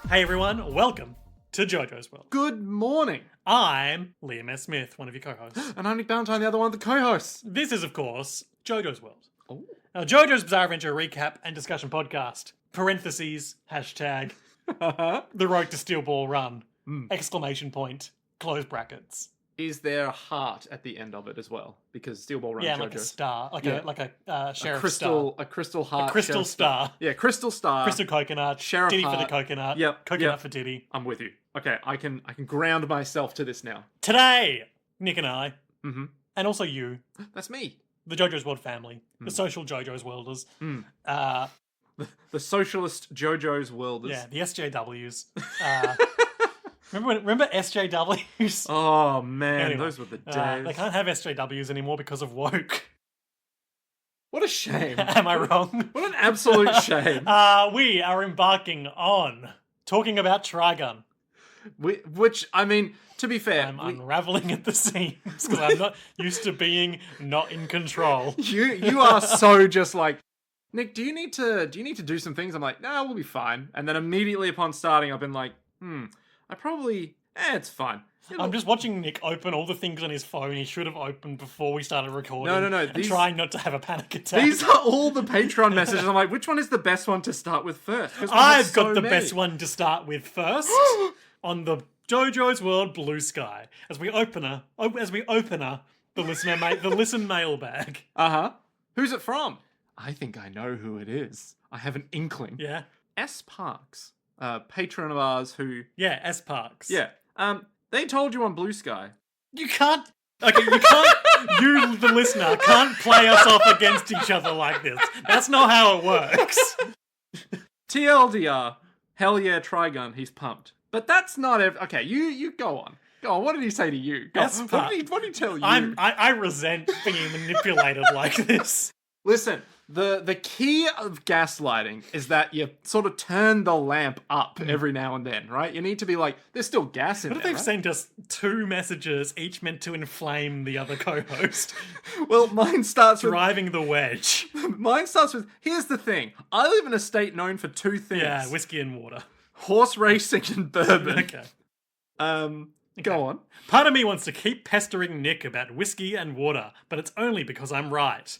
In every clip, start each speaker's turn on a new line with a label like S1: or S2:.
S1: Hey everyone, welcome to JoJo's World.
S2: Good morning.
S1: I'm Liam S. Smith, one of your co-hosts.
S2: And I'm Nick Ballantyne, the other one of the co-hosts.
S1: This is, of course, JoJo's World.
S2: Oh.
S1: Now, JoJo's Bizarre Adventure recap and discussion podcast. Parentheses, hashtag, the road to Steel Ball Run, exclamation point, close brackets.
S2: Is there a heart at the end of it as well? Because Steel Ball Run
S1: Yeah,
S2: JoJo.
S1: like a star, like a sheriff
S2: crystal,
S1: star.
S2: a crystal heart.
S1: A crystal star.
S2: Yeah, crystal star.
S1: Crystal coconut,
S2: Sheriff
S1: titty for the
S2: heart.
S1: coconut,
S2: Yep,
S1: coconut
S2: yep.
S1: for titty.
S2: I'm with you. Okay, I can ground myself to this now.
S1: Today, Nick and I,
S2: Mm-hmm.
S1: and also you,
S2: That's me.
S1: the JoJo's World family, the social JoJo's Worlders,
S2: The socialist JoJo's Worlders.
S1: yeah, the SJWs. Remember SJWs?
S2: Oh man,
S1: Anyway,
S2: those were the days.
S1: they can't have SJWs anymore because of woke.
S2: What a shame.
S1: Am I wrong?
S2: What an absolute shame.
S1: We are embarking on talking about Trigun.
S2: Which, I mean, to be fair,
S1: I'm unraveling at the seams because I'm not used to being not in control.
S2: you are so just like, Nick, do you need to do some things? I'm like, nah, we'll be fine. And then immediately upon starting, I've been like, it's fine.
S1: I'm just watching Nick open all the things on his phone he should have opened before we started recording.
S2: No.
S1: And trying not to have a panic attack.
S2: These are all the Patreon messages. I'm like, which one is the best one to start with first? 'Cause we have
S1: I've
S2: so
S1: got the
S2: many.
S1: best one to start with first on the JoJo's World Blue Sky as we opener the listen mailbag.
S2: Who's it from? I think I know who it is. I have an inkling.
S1: Yeah,
S2: S Parks, patron of ours who,
S1: yeah, S Parks.
S2: yeah, they told you on Blue Sky.
S1: You can't. Okay, you can't. You, the listener, can't play us off against each other like this. That's not how it works.
S2: TLDR, hell yeah, Trigun, he's pumped. But that's not okay, you go on. Go on, what did he say to you? Go
S1: Yes,
S2: on. What did he tell you?
S1: I resent being manipulated like this.
S2: Listen, the key of gaslighting is that you sort of turn the lamp up every now and then, right? You need to be like, there's still gas in
S1: What if
S2: there,
S1: they've
S2: right?
S1: sent us 2 messages, each meant to inflame the other co-host,
S2: Well, mine starts with,
S1: driving the wedge?
S2: here's the thing. I live in a state known for 2 things.
S1: Yeah, whiskey and water.
S2: Horse racing and bourbon.
S1: Okay.
S2: Go on.
S1: Part of me wants to keep pestering Nick about whiskey and water, but it's only because I'm right.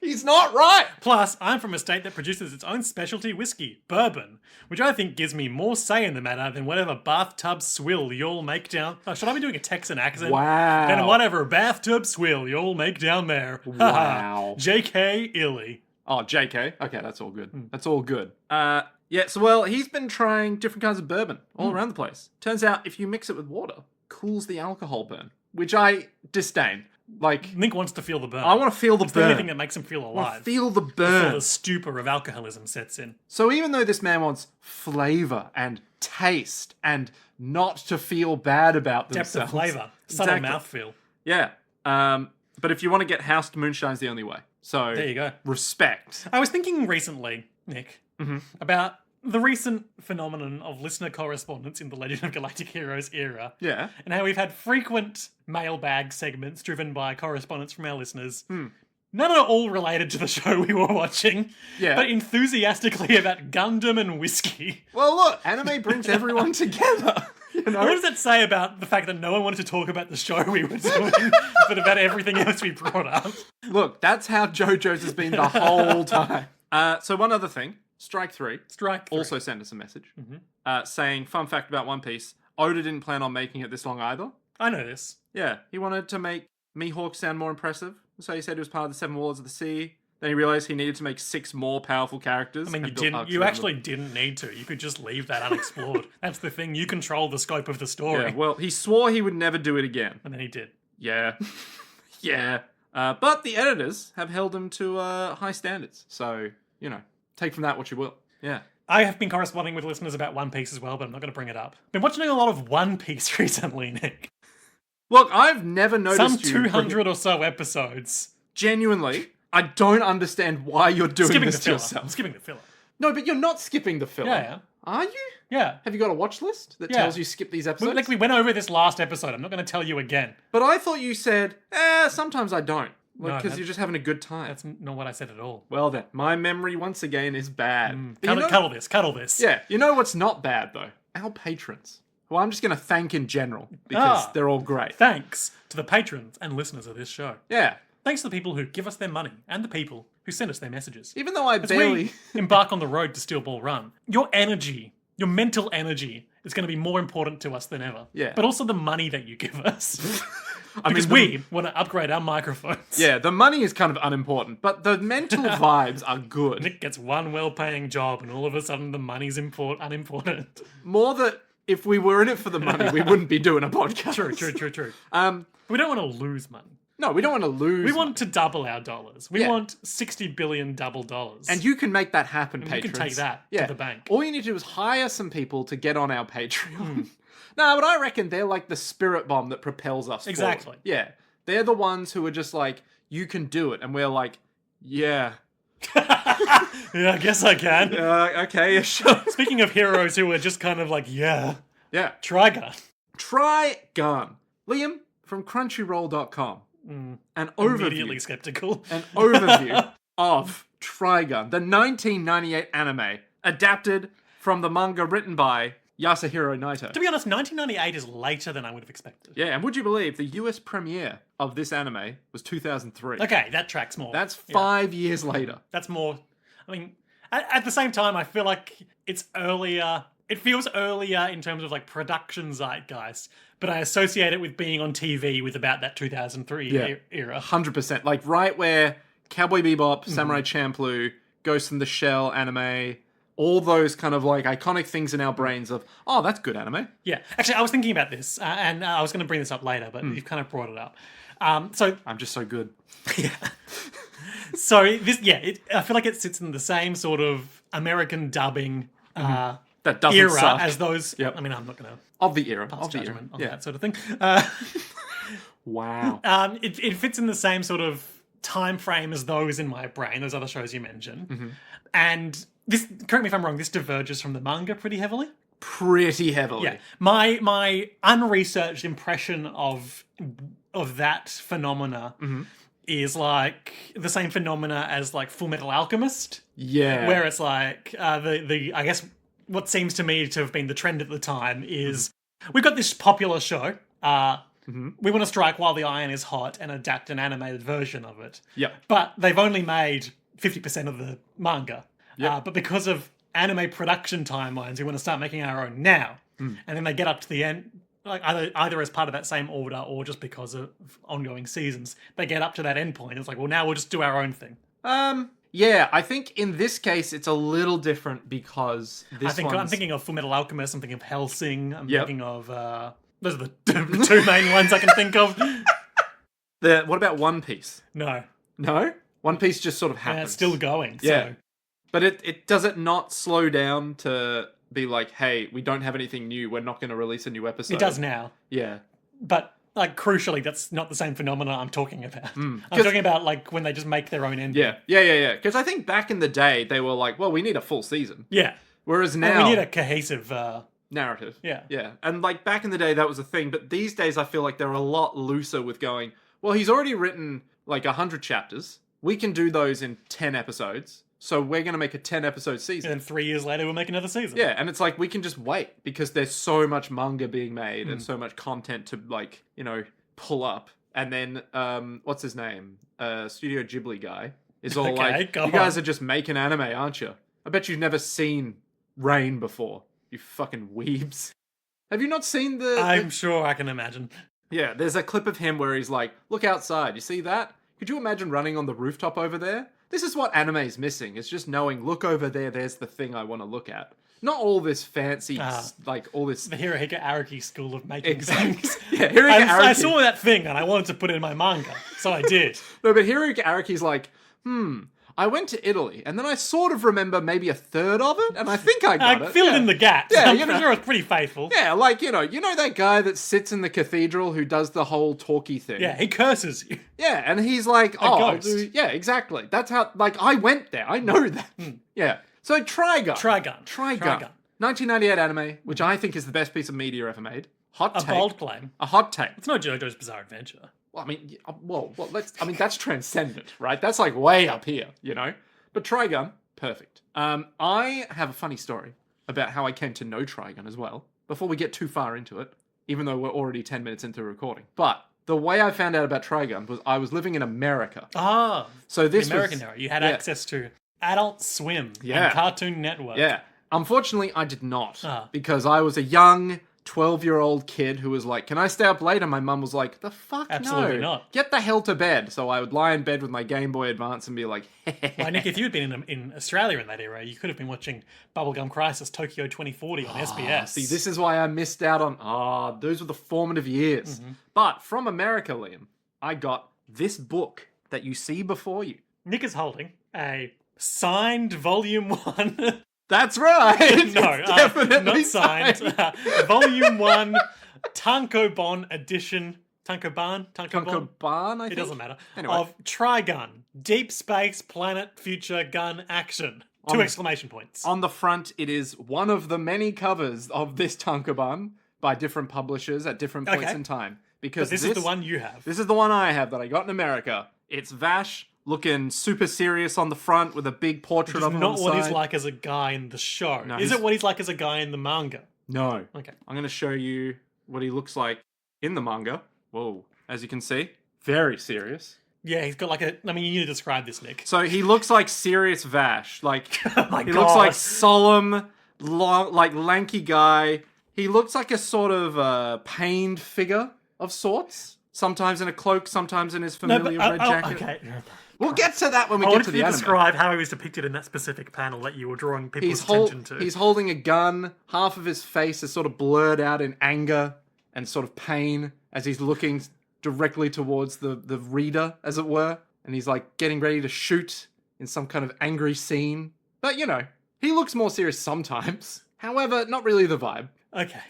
S2: He's not right.
S1: Plus, I'm from a state that produces its own specialty whiskey, bourbon, which I think gives me more say in the matter than whatever bathtub swill you'll make down... Oh, should I be doing a Texan accent?
S2: Wow.
S1: Than whatever bathtub swill you'll make down there.
S2: Wow.
S1: JK Illy.
S2: Oh, JK. Okay, that's all good. That's all good. Yeah, so, well, he's been trying different kinds of bourbon all around the place. Turns out, if you mix it with water, cools the alcohol burn, which I disdain. Like,
S1: Nick wants to feel the burn.
S2: I want to feel the
S1: It's the
S2: burn.
S1: only thing that makes him feel
S2: I want
S1: alive.
S2: to feel the
S1: Before
S2: burn.
S1: the stupor of alcoholism sets in.
S2: So even though this man wants flavor and taste and not to feel bad about
S1: Depth
S2: themselves.
S1: of flavour. Subtle
S2: Exactly.
S1: mouthfeel.
S2: Yeah. But if you want to get housed, moonshine's the only way. So
S1: There you go.
S2: respect.
S1: I was thinking recently, Nick, about the recent phenomenon of listener correspondence in the Legend of Galactic Heroes era.
S2: Yeah.
S1: And how we've had frequent mailbag segments driven by correspondence from our listeners. None are all related to the show we were watching,
S2: Yeah.
S1: but enthusiastically about Gundam and whiskey.
S2: Well, look, anime brings everyone together. You know?
S1: What does that say about the fact that no one wanted to talk about the show we were doing, but about everything else we brought up?
S2: Look, that's how JoJo's has been the whole time. So one other thing, Strike 3
S1: Strike 3.
S2: also sent us a message saying, fun fact about One Piece, Oda didn't plan on making it this long either.
S1: I know this.
S2: Yeah, he wanted to make Mihawk sound more impressive, so he said he was part of the 7 Warlords of the Sea. Then he realized he needed to make 6 more powerful characters.
S1: I mean,
S2: and built arcs
S1: you
S2: around
S1: actually didn't need to. You could just leave that unexplored. That's the thing. You control the scope of the story.
S2: them. Yeah, well, he swore he would never do it again.
S1: And then he did.
S2: Yeah. Yeah. But the editors have held him to high standards. So, you know, take from that what you will. Yeah.
S1: I have been corresponding with listeners about One Piece as well, but I'm not going to bring it up. Been watching a lot of One Piece recently, Nick.
S2: Look, I've never noticed
S1: Some
S2: you...
S1: 200 or so episodes.
S2: Genuinely, I don't understand why you're doing
S1: Skipping the
S2: this to
S1: filler.
S2: yourself.
S1: I'm skipping the filler.
S2: No, but you're not skipping the filler.
S1: Yeah, yeah.
S2: Are you?
S1: Yeah.
S2: Have you got a watch list that
S1: Yeah.
S2: tells you skip these episodes?
S1: Like we went over this last episode. I'm not going to tell you again.
S2: But I thought you said, sometimes I don't. Because you're just having a good time.
S1: That's not what I said at all.
S2: Well then, my memory once again is bad.
S1: Cuddle this.
S2: Yeah, you know what's not bad though? Our patrons. Who I'm just going to thank in general because they're all great.
S1: Thanks to the patrons and listeners of this show.
S2: Yeah.
S1: Thanks to the people who give us their money and the people who send us their messages.
S2: Even though I
S1: As
S2: barely...
S1: we embark on the road to Steel Ball Run, your energy, your mental energy is going to be more important to us than ever.
S2: Yeah.
S1: But also the money that you give us.
S2: I
S1: Because
S2: mean,
S1: we want to upgrade our microphones.
S2: Yeah, the money is kind of unimportant, but the mental vibes are good.
S1: Nick gets one well-paying job and all of a sudden the money's unimportant.
S2: More that if we were in it for the money, we wouldn't be doing a podcast.
S1: True. We don't want to lose money.
S2: No, we don't want to lose.
S1: We want to double our dollars. We
S2: Yeah.
S1: want 60 billion double dollars.
S2: And you can make that happen,
S1: you
S2: patrons.
S1: can take that to the bank.
S2: All you need to do is hire some people to get on our Patreon. No, but I reckon they're like the spirit bomb that propels us
S1: Exactly.
S2: forward. Yeah. They're the ones who are just like, you can do it. And we're like, yeah.
S1: Yeah, I guess I can.
S2: Okay, yeah, sure.
S1: Speaking of heroes who are just kind of like, yeah,
S2: Yeah.
S1: Trigun.
S2: Trigun. Liam from Crunchyroll.com. An overview.
S1: Immediately skeptical.
S2: An overview of Trigun, the 1998 anime adapted from the manga written by Yasuhiro Naito.
S1: To be honest, 1998 is later than I would have expected.
S2: Yeah, and would you believe the US premiere of this anime was 2003?
S1: Okay, that tracks more.
S2: That's 5 years later.
S1: That's more. I mean, at the same time, I feel like it's earlier. It feels earlier in terms of like production zeitgeist, but I associate it with being on TV with about that 2003 era.
S2: 100%. Like right where Cowboy Bebop, Samurai Champloo, Ghost in the Shell anime, all those kind of like iconic things in our brains of, oh, that's good anime.
S1: Yeah. Actually, I was thinking about this, and I was going to bring this up later, but you've kind of brought it up. So
S2: I'm just so good.
S1: yeah. So this, I feel like it sits in the same sort of American dubbing
S2: That doesn't
S1: era
S2: suck.
S1: as those.
S2: Yep.
S1: I mean, I'm not going to
S2: Of the era.
S1: pass
S2: Of the era.
S1: judgment on
S2: Yeah.
S1: that sort of thing.
S2: Wow.
S1: It fits in the same sort of time frame as those in my brain, those other shows you mentioned. And this, correct me if I'm wrong, this diverges from the manga pretty heavily.
S2: Pretty heavily.
S1: Yeah, my unresearched impression of that phenomena is like the same phenomena as like Full Metal Alchemist,
S2: Yeah.
S1: where it's like the I guess what seems to me to have been the trend at the time is we've got this popular show. We want to strike while the iron is hot and adapt an animated version of it.
S2: Yep.
S1: But they've only made 50% of the manga.
S2: Yep.
S1: But because of anime production timelines, we want to start making our own now. And then they get up to the end, like either as part of that same order or just because of ongoing seasons, they get up to that end point. It's like, well, now we'll just do our own thing.
S2: Yeah, I think in this case it's a little different because this
S1: I'm
S2: one's...
S1: thinking of Full Metal Alchemist. I'm thinking of Hellsing. I'm
S2: Yep.
S1: thinking of those are the two main ones I can think of.
S2: What about One Piece?
S1: No,
S2: No? One Piece just sort of
S1: and
S2: happens.
S1: it's still going.
S2: Yeah.
S1: So.
S2: But it does it not slow down to be like, hey, we don't have anything new, we're not going to release a new episode.
S1: It does now,
S2: Yeah.
S1: but like crucially, that's not the same phenomena I'm talking about. I'm
S2: 'Cause-
S1: talking about like when they just make their own ending.
S2: Yeah. Because I think back in the day, they were like, well, we need a full season.
S1: Yeah.
S2: Whereas
S1: And
S2: now...
S1: we need a cohesive.
S2: narrative.
S1: Yeah.
S2: Yeah. And like back in the day, that was a thing. But these days, I feel like they're a lot looser with going, well, he's already written like 100 chapters. We can do those in 10 episodes. So we're going to make a 10-episode season.
S1: And then 3 years later, we'll make another season.
S2: Yeah, and it's like we can just wait because there's so much manga being made and so much content to like, pull up. And then what's his name? Studio Ghibli guy is all
S1: Okay,
S2: like,
S1: go
S2: you guys
S1: on.
S2: are just making anime, aren't you? I bet you've never seen Rain before. You fucking weebs. Have you not seen the...
S1: I'm sure I can imagine.
S2: Yeah, there's a clip of him where he's like, look outside, you see that? Could you imagine running on the rooftop over there? This is what anime's missing. It's just knowing, look over there, there's the thing I want to look at. Not all this fancy, like all this...
S1: The Hirohiko Araki school of making
S2: Exactly.
S1: things.
S2: Yeah, Hirohiko Araki...
S1: I saw that thing and I wanted to put it in my manga, so I did.
S2: No, but Hirohiko Araki's like, I went to Italy, and then I sort of remember maybe a third of it, and I think I got
S1: I
S2: it.
S1: filled in the gaps.
S2: Yeah,
S1: I'm
S2: you
S1: pretty
S2: know.
S1: sure it's pretty faithful.
S2: Yeah, like, you know that guy that sits in the cathedral who does the whole talkie thing?
S1: Yeah, he curses you.
S2: Yeah, and he's like, I'll
S1: ghost.
S2: do... Yeah, exactly. That's how, like, I went there. I know that. Yeah. So, Trigun.
S1: Trigun.
S2: 1998 anime, which I think is the best piece of media ever made. Hot
S1: A
S2: take.
S1: bold claim.
S2: A hot take.
S1: It's not JoJo's Bizarre Adventure.
S2: I mean, well, that's transcendent, right? That's like way up here, you know? But Trigun, perfect. I have a funny story about how I came to know Trigun as well, before we get too far into it, even though we're already 10 minutes into the recording. But the way I found out about Trigun was I was living in America.
S1: Ah,
S2: so this
S1: the American era. You had access to Adult Swim and Cartoon Network.
S2: Yeah. Unfortunately, I did not, because I was a young 12-year-old kid who was like, can I stay up late? And my mum was like, the fuck
S1: Absolutely
S2: no.
S1: not.
S2: Get the hell to bed. So I would lie in bed with my Game Boy Advance and be like,
S1: Well, Nick, if you had been in Australia in that era, you could have been watching Bubblegum Crisis Tokyo 2040 on SBS.
S2: See, this is why I missed out on... those were the formative years.
S1: Mm-hmm.
S2: But from America, Liam, I got this book that you see before you.
S1: Nick is holding a signed Volume 1...
S2: That's right.
S1: No,
S2: definitely
S1: not signed. Volume 1, Tankobon edition. Tankobon?
S2: Tankobon, I think?
S1: It doesn't matter.
S2: Anyway.
S1: Of Trigun. Deep Space Planet Future Gun Action. 2 exclamation points.
S2: On the front, it is one of the many covers of this Tankobon by different publishers at different points in time. Because
S1: But this is the one you have.
S2: This is the one I have that I got in America. It's Vash looking super serious on the front with a big portrait of him on the side.
S1: Not what he's like as a guy in the show.
S2: No,
S1: is it what he's like as a guy in the manga?
S2: No.
S1: Okay.
S2: I'm going to show you what he looks like in the manga. Whoa. As you can see, very serious.
S1: Yeah, he's got like a... I mean, you need to describe this, Nick.
S2: So he looks like serious Vash. Like,
S1: Oh my
S2: he
S1: God.
S2: looks like solemn, long, like lanky guy. He looks like a sort of pained figure of sorts. Sometimes in a cloak, sometimes in his familiar red jacket.
S1: Okay.
S2: We'll get to that when we
S1: I
S2: get
S1: wanted
S2: to
S1: you
S2: the
S1: to
S2: anime.
S1: describe how he was depicted in that specific panel that you were drawing people's attention to.
S2: He's holding a gun. Half of his face is sort of blurred out in anger and sort of pain as he's looking directly towards the reader, as it were. And he's like getting ready to shoot in some kind of angry scene. But, you know, he looks more serious sometimes. However, not really the vibe.
S1: Okay.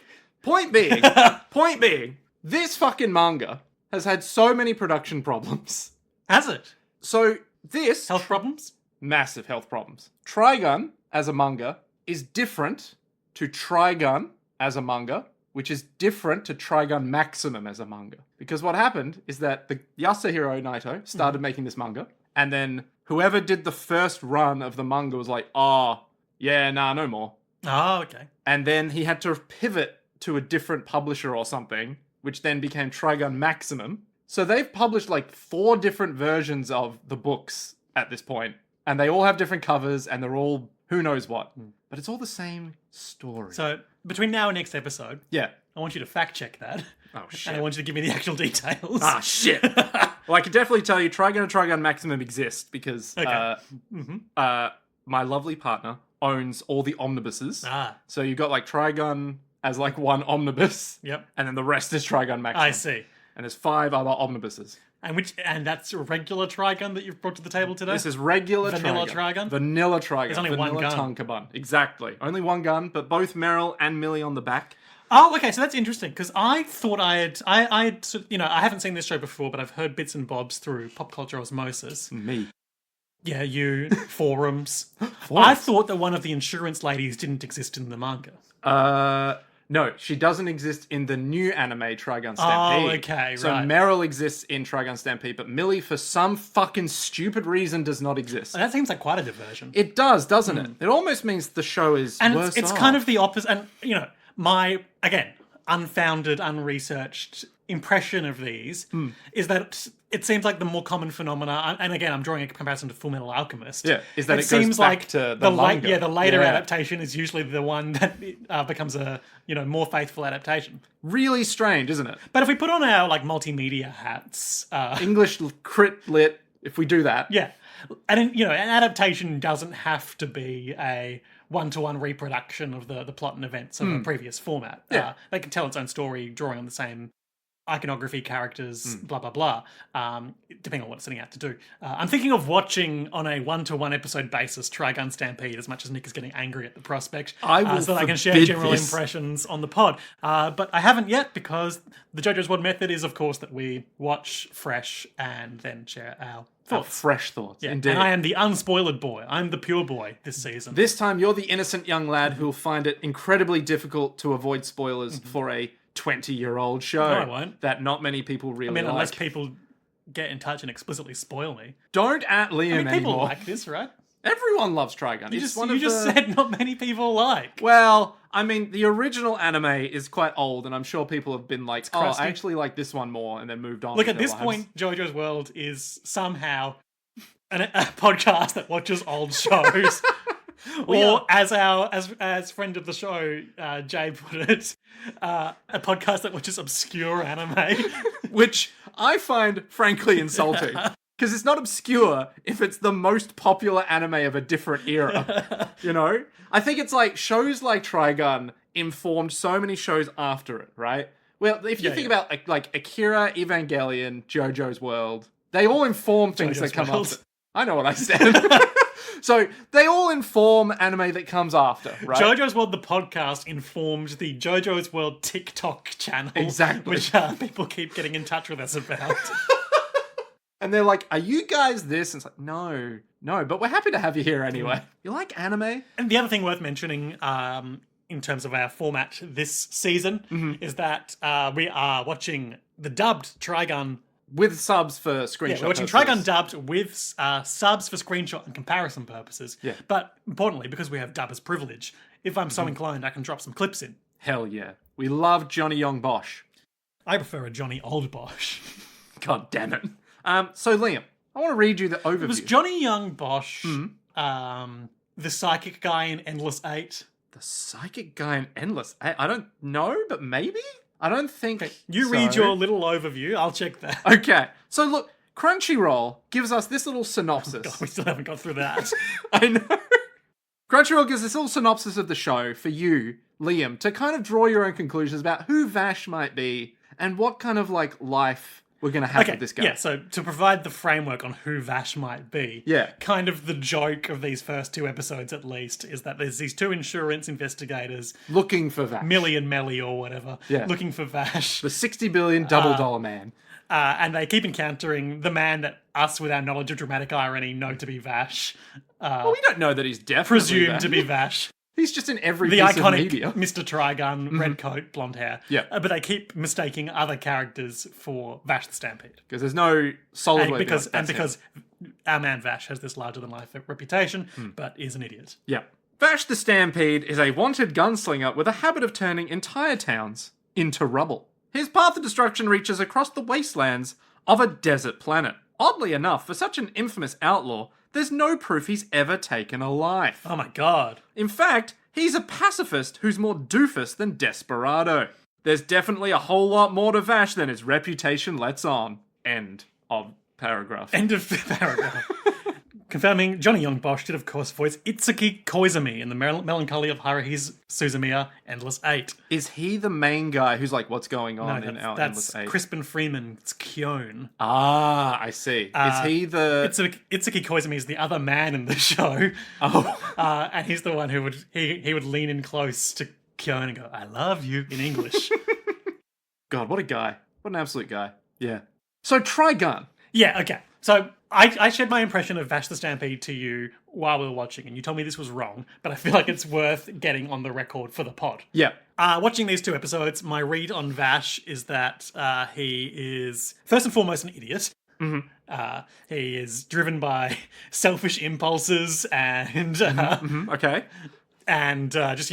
S2: Point being, this fucking manga has had so many production problems.
S1: Has it?
S2: So this...
S1: Health problems?
S2: Massive health problems. Trigun, as a manga, is different to Trigun as a manga, which is different to Trigun Maximum as a manga. Because what happened is that the Yasuhiro Naito started making this manga, and then whoever did the first run of the manga was like, no more.
S1: Oh, okay.
S2: And then he had to pivot to a different publisher or something, which then became Trigun Maximum. So they've published like 4 different versions of the books at this point, and they all have different covers, and they're all who knows what. But it's all the same story.
S1: So, between now and next episode,
S2: yeah.
S1: I want you to fact check that.
S2: Oh, shit.
S1: And I want you to give me the actual details.
S2: Ah, shit. Well, I can definitely tell you Trigun and Trigun Maximum exist because my lovely partner owns all the omnibuses. So you've got like Trigun as like one omnibus.
S1: Yep.
S2: And then the rest is Trigun Maximum.
S1: I see.
S2: And there's 5 other omnibuses.
S1: And that's a regular Trigun that you've brought to the table today?
S2: This is regular
S1: Vanilla Trigun?
S2: Vanilla Trigun.
S1: There's only
S2: Vanilla
S1: one gun.
S2: Tankobon. Exactly. Only one gun, but both Meryl and Millie on the back.
S1: Oh, okay, so that's interesting, because I thought I haven't seen this show before, but I've heard bits and bobs through pop culture osmosis.
S2: Me.
S1: Yeah, you, forums. I thought that one of the insurance ladies didn't exist in the manga.
S2: No, she doesn't exist in the new anime Trigun Stampede.
S1: Oh, okay,
S2: so
S1: right.
S2: Meryl exists in Trigun Stampede, but Millie, for some fucking stupid reason, does not exist.
S1: That seems like quite a diversion.
S2: It does, doesn't it? It almost means the show is
S1: And
S2: worse
S1: it's
S2: off.
S1: kind of the opposite. And, my, again, unfounded, unresearched impression of these is that it seems like the more common phenomena, and again, I'm drawing a comparison to Full Metal Alchemist.
S2: Yeah, is that it goes
S1: seems
S2: back
S1: like
S2: to the manga.
S1: the later adaptation is usually the one that becomes a more faithful adaptation.
S2: Really strange, isn't it?
S1: But if we put on our like multimedia hats,
S2: English crit lit, if we do that.
S1: yeah, and an adaptation doesn't have to be a one-to-one reproduction of the plot and events of a previous format.
S2: Yeah.
S1: They can tell its own story, drawing on the same iconography, characters, blah, blah, blah, depending on what it's setting out to do. I'm thinking of watching on a one-to-one episode basis Trigun Stampede, as much as Nick is getting angry at the prospect,
S2: I will
S1: so that I can share
S2: forbid
S1: general
S2: this.
S1: impressions on the pod. But I haven't yet, because the JoJo's World method is, of course, that we watch fresh and then share our
S2: Our
S1: thoughts.
S2: fresh thoughts,
S1: Yeah,
S2: indeed.
S1: and I am the unspoiled boy. I'm the pure boy this season.
S2: This time, you're the innocent young lad who will find it incredibly difficult to avoid spoilers for a 20-year-old show
S1: No, I won't.
S2: that not many people really
S1: I mean,
S2: like.
S1: unless people get in touch and explicitly spoil me.
S2: Don't at Liam
S1: I mean, people
S2: anymore.
S1: like this, right?
S2: Everyone loves Trigun.
S1: You just said not many people like.
S2: Well, I mean, the original anime is quite old, and I'm sure people have been like, oh,
S1: crusty.
S2: I actually like this one more, and then moved on.
S1: Look,
S2: with
S1: at
S2: their
S1: this
S2: lives.
S1: point, JoJo's World is somehow a podcast that watches old shows. Or as friend of the show, Jay put it, a podcast that watches obscure anime.
S2: Which I find frankly insulting. Because it's not obscure if it's the most popular anime of a different era. You know? I think it's like shows like Trigun informed so many shows after it, right? Well, if you think about like Akira, Evangelion, JoJo's World, they all inform things
S1: JoJo's
S2: that come
S1: World.
S2: after. I know what I said. So they all inform anime that comes after, right?
S1: JoJo's World, the podcast, informed the JoJo's World TikTok channel.
S2: Exactly.
S1: Which people keep getting in touch with us about.
S2: And they're like, are you guys this? And it's like, no, but we're happy to have you here anyway. You like anime?
S1: And the other thing worth mentioning in terms of our format this season is that we are watching the dubbed Trigun.
S2: With subs for screenshot
S1: Yeah, we're watching
S2: purposes.
S1: Trigun dubbed with subs for screenshot and comparison purposes.
S2: Yeah.
S1: But importantly, because we have dubbers privilege, if I'm so inclined, I can drop some clips in.
S2: Hell yeah. We love Johnny Young Bosch.
S1: I prefer a Johnny Old Bosch.
S2: God damn it. So Liam, I want to read you the overview.
S1: It was Johnny Young Bosch, the psychic guy in Endless 8.
S2: The psychic guy in Endless. I don't know, but maybe? I don't think
S1: You
S2: so.
S1: read your little overview, I'll check that.
S2: Okay. So look, Crunchyroll gives us this little synopsis.
S1: God, we still haven't got through that.
S2: I know. Crunchyroll gives this little synopsis of the show for you, Liam, to kind of draw your own conclusions about who Vash might be and what kind of like life we're going to have with this guy.
S1: Yeah, so to provide the framework on who Vash might be, kind of the joke of these first two episodes at least is that there's these two insurance investigators,
S2: Looking for Vash.
S1: Millie and Melly or whatever, looking for Vash.
S2: The $60 billion double man.
S1: And they keep encountering the man that us, with our knowledge of dramatic irony, know to be Vash.
S2: Well, we don't know that he's definitely
S1: Presumed
S2: Vash.
S1: to be Vash.
S2: He's just in every
S1: The
S2: piece of
S1: iconic
S2: media.
S1: Mr. Trigun, red coat, blonde hair.
S2: Yeah.
S1: But they keep mistaking other characters for Vash the Stampede.
S2: Because there's no solid
S1: And
S2: way
S1: because,
S2: to be like,
S1: because our man Vash has this larger-than-life reputation, but is an idiot.
S2: Yeah. Vash the Stampede is a wanted gunslinger with a habit of turning entire towns into rubble. His path of destruction reaches across the wastelands of a desert planet. Oddly enough, for such an infamous outlaw, there's no proof he's ever taken a life.
S1: Oh my god.
S2: In fact, he's a pacifist who's more doofus than desperado. There's definitely a whole lot more to Vash than his reputation lets on. End of paragraph.
S1: End of paragraph. Confirming, Johnny Young Bosch did, of course, voice Itsuki Koizumi in the Melancholy of Haruhi's Suzumiya Endless 8.
S2: Is he the main guy who's like, what's going on in
S1: No,
S2: our
S1: that's
S2: Endless 8?
S1: Crispin Freeman's Kyon.
S2: Ah, I see. Is he the...
S1: Itsuki Koizumi is the other man in the show.
S2: Oh.
S1: And he's the one who would he would lean in close to Kyon and go, I love you, in English.
S2: God, what a guy. What an absolute guy. Yeah. So, Trigun.
S1: Yeah, okay. So I shared my impression of Vash the Stampede to you while we were watching, and you told me this was wrong, but I feel like it's worth getting on the record for the pod.
S2: Yeah.
S1: Watching these two episodes, my read on Vash is that he is, first and foremost, an idiot. He is driven by selfish impulses and...
S2: Okay.
S1: And just,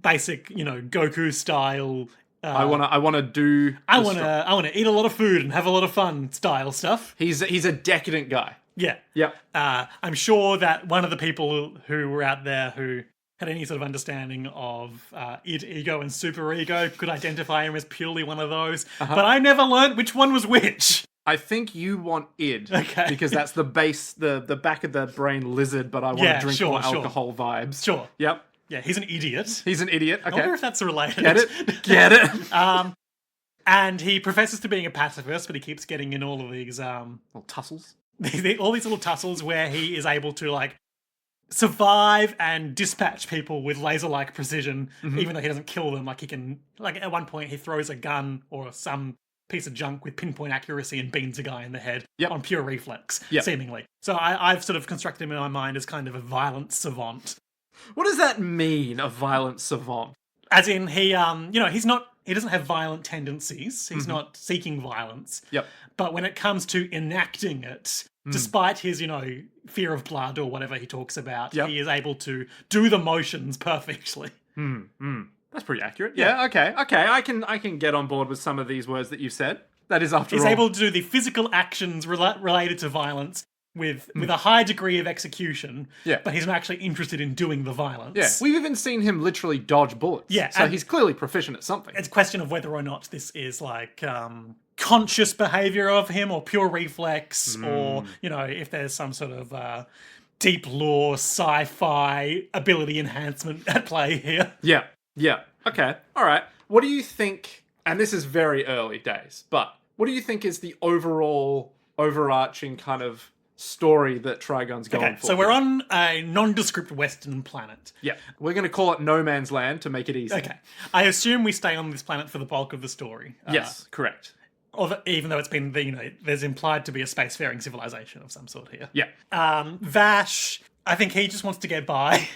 S1: basic, Goku style...
S2: I wanna do...
S1: I want to eat a lot of food and have a lot of fun style stuff.
S2: He's a decadent guy.
S1: Yeah.
S2: Yep.
S1: I'm sure that one of the people who were out there who had any sort of understanding of id, ego, and super ego could identify him as purely one of those. But I never learnt which one was which.
S2: I think you want id.
S1: Okay.
S2: Because that's the base, the back of the brain lizard, but I want to drink more alcohol vibes.
S1: Sure.
S2: Yep.
S1: Yeah, he's an idiot.
S2: He's an idiot. Okay.
S1: I wonder if that's related.
S2: Get it? Get it?
S1: And he professes to being a pacifist, but he keeps getting in all of these...
S2: Little tussles.
S1: all these little tussles where he is able to, survive and dispatch people with laser-like precision, even though he doesn't kill them. He can... at one point, he throws a gun or some piece of junk with pinpoint accuracy and beans a guy in the head on pure reflex, seemingly. So I've sort of constructed him in my mind as kind of a violent savant.
S2: What does that mean, a violent savant?
S1: As in, he he doesn't have violent tendencies. He's not seeking violence.
S2: Yep.
S1: But when it comes to enacting it, despite his, fear of blood or whatever he talks about, he is able to do the motions perfectly.
S2: That's pretty accurate. Yeah. Okay. I can get on board with some of these words that you've said. That is, after all,
S1: he's able to do the physical actions related to violence with a high degree of execution.
S2: Yeah.
S1: But he's not actually interested in doing the violence.
S2: Yeah. We've even seen him literally dodge bullets.
S1: Yeah.
S2: So he's clearly proficient at something.
S1: It's a question of whether or not this is like conscious behavior of him or pure reflex, or if there's some sort of deep lore sci-fi ability enhancement at play here.
S2: Yeah. Okay. All right. What do you think, and this is very early days, but what do you think is the overall overarching kind of story that Trigun's going for?
S1: So we're on a nondescript western planet.
S2: Yeah. We're going to call it No Man's Land to make it easy.
S1: Okay. I assume we stay on this planet for the bulk of the story.
S2: Yes, correct.
S1: Even though it's been, there's implied to be a spacefaring civilization of some sort here.
S2: Yeah.
S1: Vash, I think he just wants to get by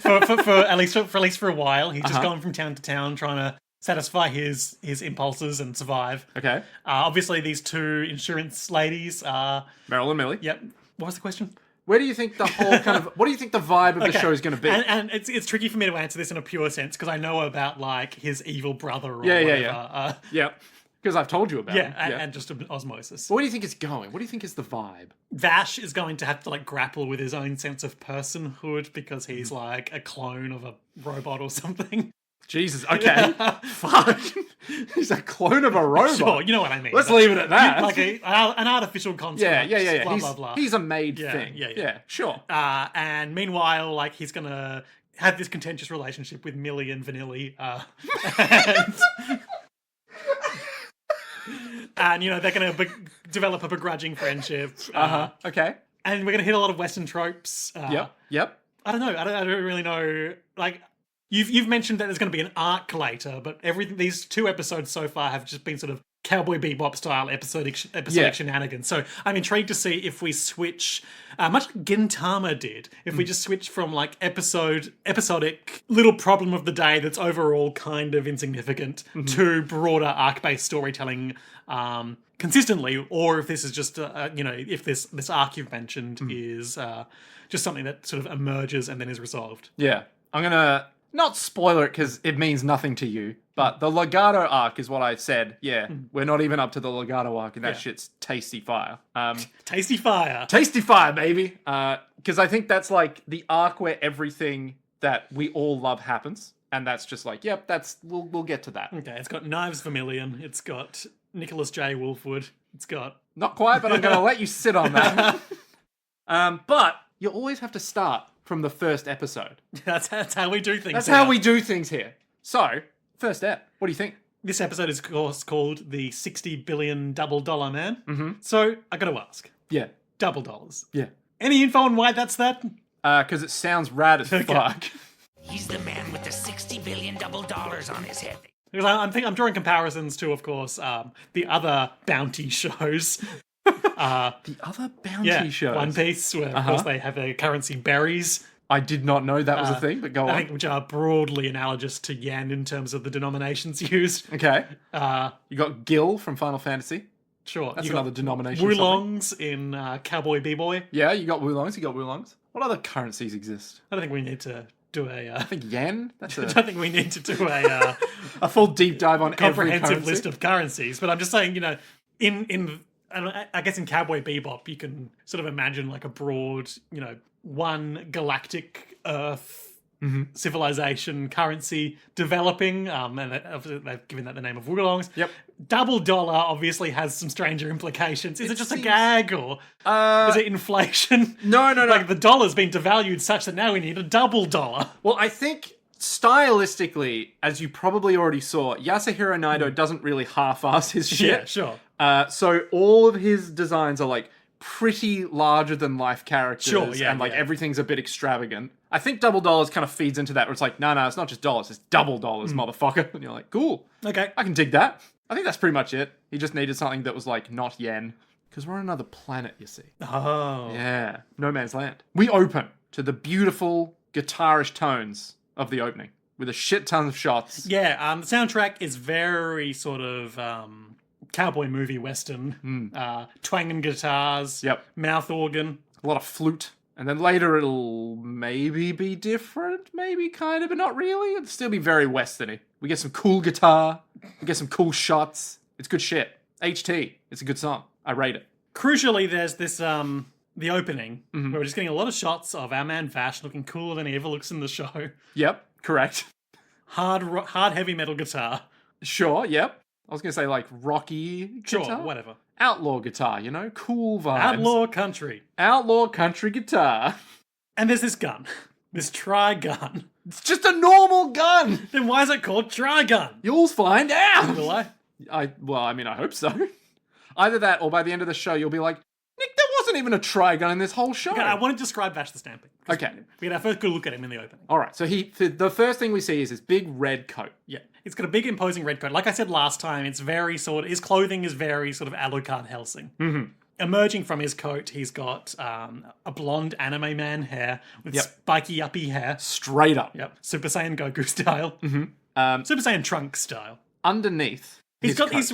S1: for at least for a while. He's just going from town to town trying to satisfy his impulses and survive.
S2: Okay.
S1: Obviously, these two insurance ladies are
S2: Meryl and Millie.
S1: Yep. What was the question?
S2: Where do you think the whole what do you think the vibe of the show is going to be?
S1: And it's tricky for me to answer this in a pure sense because I know about like his evil brother or
S2: whatever. Yeah. Because I've told you about him.
S1: And just osmosis.
S2: But where do you think it's going? What do you think is the vibe?
S1: Vash is going to have to like grapple with his own sense of personhood because he's like a clone of a robot or something.
S2: Jesus, okay. Fuck. He's a clone of a robot.
S1: Sure, you know what I mean.
S2: Let's leave it at that.
S1: Like an artificial construct.
S2: Yeah.
S1: Blah, blah, blah.
S2: He's a made thing. Yeah, sure.
S1: And meanwhile, like, he's going to have this contentious relationship with Millie and Vanilli. And they're going to develop a begrudging friendship.
S2: Okay.
S1: And we're going to hit a lot of Western tropes.
S2: Yep.
S1: I don't know. I don't really know. Like, you've mentioned that there's going to be an arc later, but these two episodes so far have just been sort of Cowboy Bebop style episodic shenanigans. So I'm intrigued to see if we switch, much like Gintama did, if we just switch from like episodic little problem of the day that's overall kind of insignificant to broader arc-based storytelling consistently, or if this is just if this arc you've mentioned is just something that sort of emerges and then is resolved.
S2: Yeah, I'm gonna not spoiler it because it means nothing to you, but the Legato arc is what I said. Yeah, we're not even up to the Legato arc, and that shit's tasty fire.
S1: Tasty fire.
S2: Tasty fire, baby. Because I think that's like the arc where everything that we all love happens, and that's just like, yep, we'll get to that.
S1: Okay, it's got Knives Vermilion. It's got Nicholas J. Wolfwood. It's got
S2: not quite, but I'm going to let you sit on that. But you always have to start from the first episode.
S1: That's how we do things.
S2: That's how we do things here. So, first ep, what do you think?
S1: This episode is, of course, called the $60 billion Double Dollar Man. So, I got to ask.
S2: Yeah.
S1: Double dollars.
S2: Yeah.
S1: Any info on why that's that?
S2: Because it sounds rad as fuck.
S3: He's the man with the $60 billion double dollars on his head.
S1: Because I'm drawing comparisons to, of course, the other bounty shows.
S2: The other bounty shows?
S1: One Piece, where, of course, they have their currency berries.
S2: I did not know that was a thing, but go on.
S1: I think which are broadly analogous to yen in terms of the denominations used.
S2: Okay. You got Gil from Final Fantasy.
S1: Sure.
S2: That's another denomination.
S1: Wulongs in Cowboy B-Boy.
S2: Yeah, you got Wulongs. What other currencies exist?
S1: I don't think we need to do a...
S2: I think yen?
S1: I don't think we need to do a...
S2: a full deep dive on every
S1: comprehensive
S2: currency.
S1: list of currencies. But I'm just saying, I guess in Cowboy Bebop, you can sort of imagine like a broad, one galactic Earth civilization currency developing, and they've given that the name of Wulongs.
S2: Yep.
S1: Double dollar obviously has some stranger implications. Is it just a gag, or is it inflation?
S2: No.
S1: Like the dollar's been devalued such that now we need a double dollar.
S2: Well, I think stylistically, as you probably already saw, Yasuhiro Naito doesn't really half-ass his shit.
S1: Yeah, sure.
S2: So all of his designs are like pretty larger than life characters, and everything's a bit extravagant. I think double dollars kind of feeds into that, where it's like, no, it's not just dollars, it's double dollars, motherfucker. And you're like, cool.
S1: Okay.
S2: I can dig that. I think that's pretty much it. He just needed something that was like not yen. Because we're on another planet, you see.
S1: Oh.
S2: Yeah. No Man's Land. We open to the beautiful guitarish tones of the opening. with a shit ton of shots.
S1: Yeah, the soundtrack is very sort of cowboy movie western. Twanging guitars.
S2: Yep.
S1: Mouth organ.
S2: A lot of flute. And then later it'll maybe be different, maybe kind of, but not really. It'll still be very westerny. We get some cool guitar. We get some cool shots. It's good shit. HT. It's a good song. I rate it.
S1: Crucially, there's this the opening where we're just getting a lot of shots of our man Vash looking cooler than he ever looks in the show.
S2: Yep, correct.
S1: Hard heavy metal guitar.
S2: Sure, yep. I was going to say like rocky guitar.
S1: Sure, whatever.
S2: Outlaw guitar, you know? Cool vibes.
S1: Outlaw country.
S2: Outlaw country guitar.
S1: And there's this gun. This Trigun.
S2: It's just a normal gun.
S1: Then why is it called Trigun?
S2: You'll find out.
S1: Will I?
S2: I hope so. Either that or by the end of the show, you'll be like, Nick, there wasn't even a Trigun in this whole show.
S1: Okay, I want to describe Vash the Stampede.
S2: Okay.
S1: We get our first good look at him in the opening.
S2: All right. So the first thing we see is his big red coat.
S1: Yeah. It's got a big imposing red coat. Like I said last time, it's very his clothing is very sort of Alucard Helsing. Mm-hmm. Emerging from his coat, he's got a blonde anime man hair with spiky uppy hair.
S2: Straight up.
S1: Yep. Super Saiyan Goku style. Mm-hmm. Super Saiyan Trunks style.
S2: Underneath,
S1: he's got these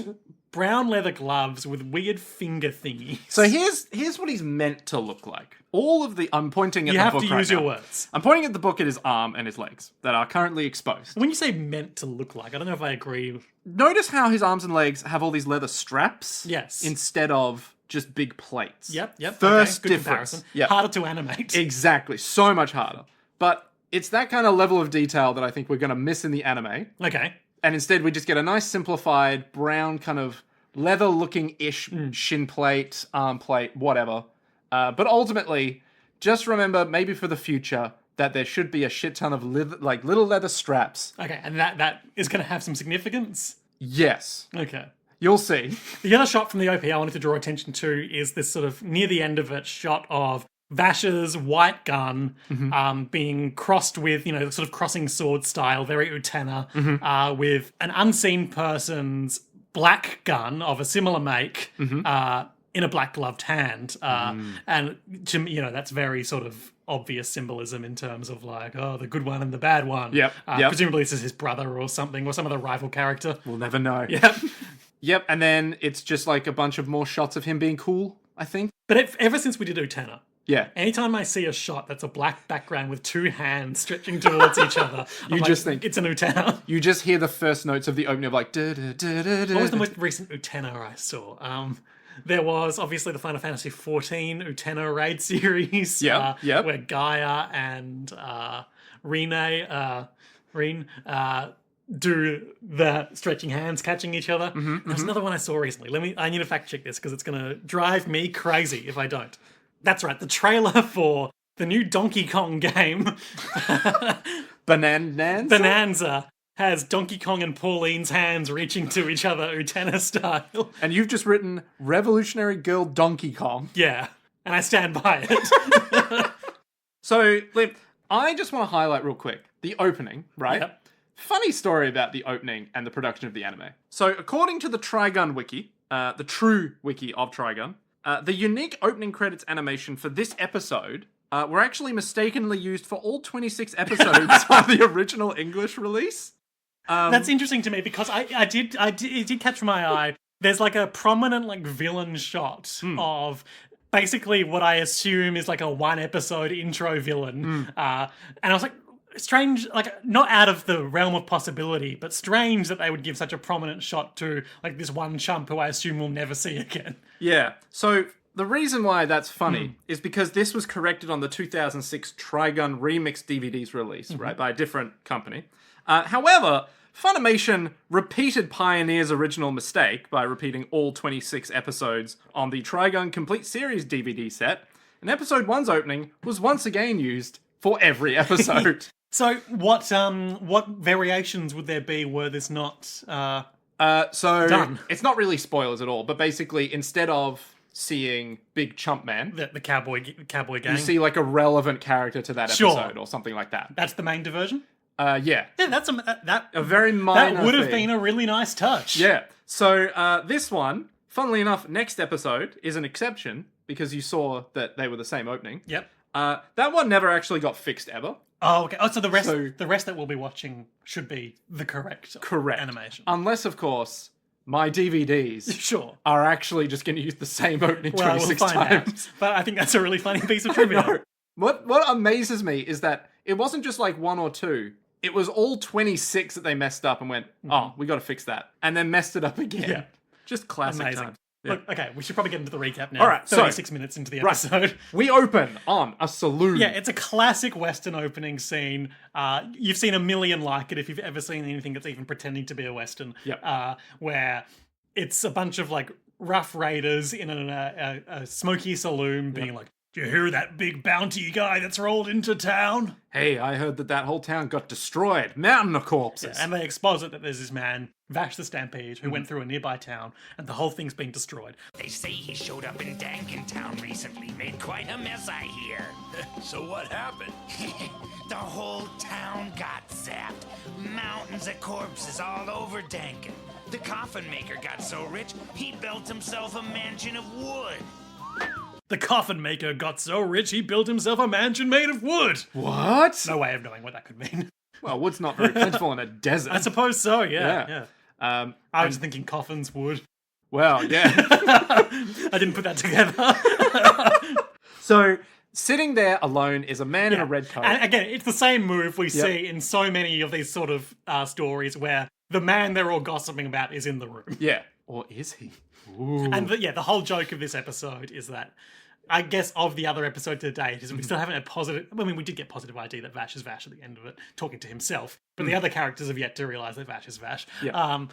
S1: brown leather gloves with weird finger thingies.
S2: So here's what he's meant to look like. I'm pointing at the book right now.
S1: You have to use your words.
S2: I'm pointing at the book at his arm and his legs that are currently exposed.
S1: When you say meant to look like, I don't know if I agree.
S2: Notice how his arms and legs have all these leather straps?
S1: Yes.
S2: Instead of just big plates.
S1: Yep.
S2: First
S1: good
S2: difference.
S1: comparison.
S2: Yep.
S1: Harder to animate.
S2: Exactly. So much harder. But it's that kind of level of detail that I think we're going to miss in the anime.
S1: Okay.
S2: And instead we just get a nice simplified brown kind of leather-looking-ish shin plate, arm plate, whatever. But ultimately, just remember, maybe for the future, that there should be a shit ton of little leather straps.
S1: Okay, and that is going to have some significance?
S2: Yes.
S1: Okay.
S2: You'll see.
S1: The other shot from the OP I wanted to draw attention to is this sort of, near the end of it, shot of Vash's white gun being crossed with, sort of crossing sword style, very Utena, with an unseen person's black gun of a similar make in a black gloved hand. And, that's very sort of obvious symbolism in terms of like, the good one and the bad one.
S2: Yep.
S1: Presumably this is his brother or something, or some other rival character.
S2: We'll never know.
S1: Yep.
S2: Yep, and then it's just like a bunch of more shots of him being cool, I think.
S1: But ever since we did Utena,
S2: yeah.
S1: anytime I see a shot that's a black background with two hands stretching towards each other, I'm
S2: just
S1: like,
S2: think
S1: it's an Utena.
S2: You just hear the first notes of the opening of like da da da da da.
S1: What was the most recent Utena I saw? There was obviously the Final Fantasy XIV Utena raid series. Where Gaia and Reen do the stretching hands catching each other. There's another one I saw recently. I need to fact check this because it's going to drive me crazy if I don't. That's right, the trailer for the new Donkey Kong game, Bonanza, has Donkey Kong and Pauline's hands reaching to each other Utena style.
S2: And you've just written Revolutionary Girl Donkey Kong.
S1: Yeah, and I stand by it.
S2: So, I just want to highlight real quick the opening, right?
S1: Yep.
S2: Funny story about the opening and the production of the anime. So, according to the Trigun wiki, the true wiki of Trigun, the unique opening credits animation for this episode were actually mistakenly used for all 26 episodes of the original English release.
S1: That's interesting to me because it did catch my eye. There's like a prominent like villain shot of basically what I assume is like a one episode intro villain. And I was like, strange, like not out of the realm of possibility, but strange that they would give such a prominent shot to like this one chump who I assume we'll never see again.
S2: Yeah. So the reason why that's funny is because this was corrected on the 2006 Trigun Remix DVD's release, right, by a different company. However, Funimation repeated Pioneer's original mistake by repeating all 26 episodes on the Trigun Complete Series DVD set, and episode 1's opening was once again used for every episode.
S1: So what variations would there be were this not
S2: so
S1: done?
S2: It's not really spoilers at all, but basically instead of seeing Big Chump Man,
S1: the cowboy gang,
S2: you see like a relevant character to that episode or something like that.
S1: That's the main diversion?
S2: Yeah.
S1: Yeah, that's a
S2: very minor
S1: that would have been a really nice touch.
S2: Yeah. So this one, funnily enough, next episode is an exception because you saw that they were the same opening.
S1: Yep.
S2: That one never actually got fixed ever.
S1: Oh, okay. Oh, so the rest that we'll be watching should be the correct animation.
S2: Unless, of course, my DVDs
S1: Sure.
S2: are actually just going to use the same opening
S1: Well,
S2: 26
S1: we'll find
S2: times.
S1: out. But I think that's a really funny piece of trivia.
S2: No. What amazes me is that it wasn't just like 1 or 2. It was all 26 that they messed up and went, oh, we got to fix that. And then messed it up again.
S1: Yeah.
S2: Just classic
S1: Amazing.
S2: times. Yeah.
S1: Look, okay, we should probably get into the recap now.
S2: All right, so-
S1: 36 minutes into the episode.
S2: We open on a saloon.
S1: Yeah, it's a classic Western opening scene. You've seen a million like it if you've ever seen anything that's even pretending to be a Western.
S2: Yep.
S1: Where it's a bunch of like rough raiders in a smoky saloon being like, "Do you hear that big bounty guy that's rolled into town?"
S2: Hey, I heard that whole town got destroyed. Mountain of corpses.
S1: And they expose it that there's this man, Vash the Stampede, who went through a nearby town, and the whole thing's been destroyed.
S3: They say he showed up in Dankentown recently. Made quite a mess, I hear. So what happened? The whole town got zapped. Mountains of corpses all over Danken. The coffin maker got so rich, he built himself a mansion of wood.
S1: The coffin maker got so rich he built himself a mansion made of wood.
S2: What?
S1: No way of knowing what that could mean.
S2: Well, wood's not very plentiful in a desert.
S1: I suppose so, yeah. I was just thinking coffins wood.
S2: Well, yeah.
S1: I didn't put that together.
S2: So, sitting there alone is a man in a red coat.
S1: And again, it's the same move we see in so many of these sort of stories where the man they're all gossiping about is in the room.
S2: Yeah. Or is he? Ooh.
S1: And the whole joke of this episode is that, I guess, of the other episode to date, is we still haven't had positive... I mean, we did get positive ID that Vash is Vash at the end of it, talking to himself. But the other characters have yet to realise that Vash is Vash.
S2: Yeah.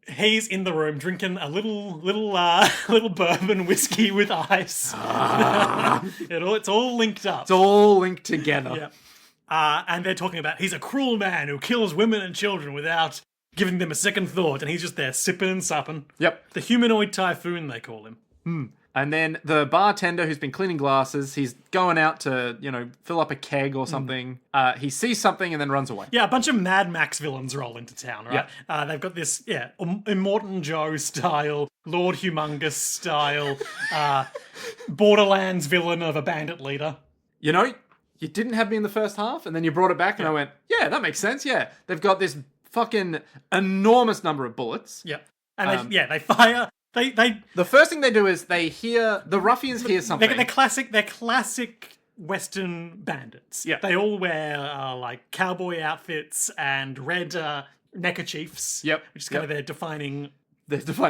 S1: He's in the room drinking a little bourbon whiskey with ice. It's all linked up.
S2: It's all linked together.
S1: Yeah. And they're talking about he's a cruel man who kills women and children without giving them a second thought, and he's just there sipping and supping.
S2: Yep.
S1: The humanoid typhoon, they call him.
S2: And then the bartender who's been cleaning glasses, he's going out to, fill up a keg or something. He sees something and then runs away.
S1: Yeah, a bunch of Mad Max villains roll into town, right? They've got this, Immortan Joe style, Lord Humongous style, Borderlands villain of a bandit leader.
S2: You didn't have me in the first half, and then you brought it back, and I went, yeah, that makes sense, yeah. They've got this fucking enormous number of bullets.
S1: Yeah. And they fire...
S2: The first thing they do is the ruffians hear something.
S1: They're classic Western bandits.
S2: Yeah.
S1: They all wear like cowboy outfits and red neckerchiefs.
S2: Yep.
S1: Which is kind of their defining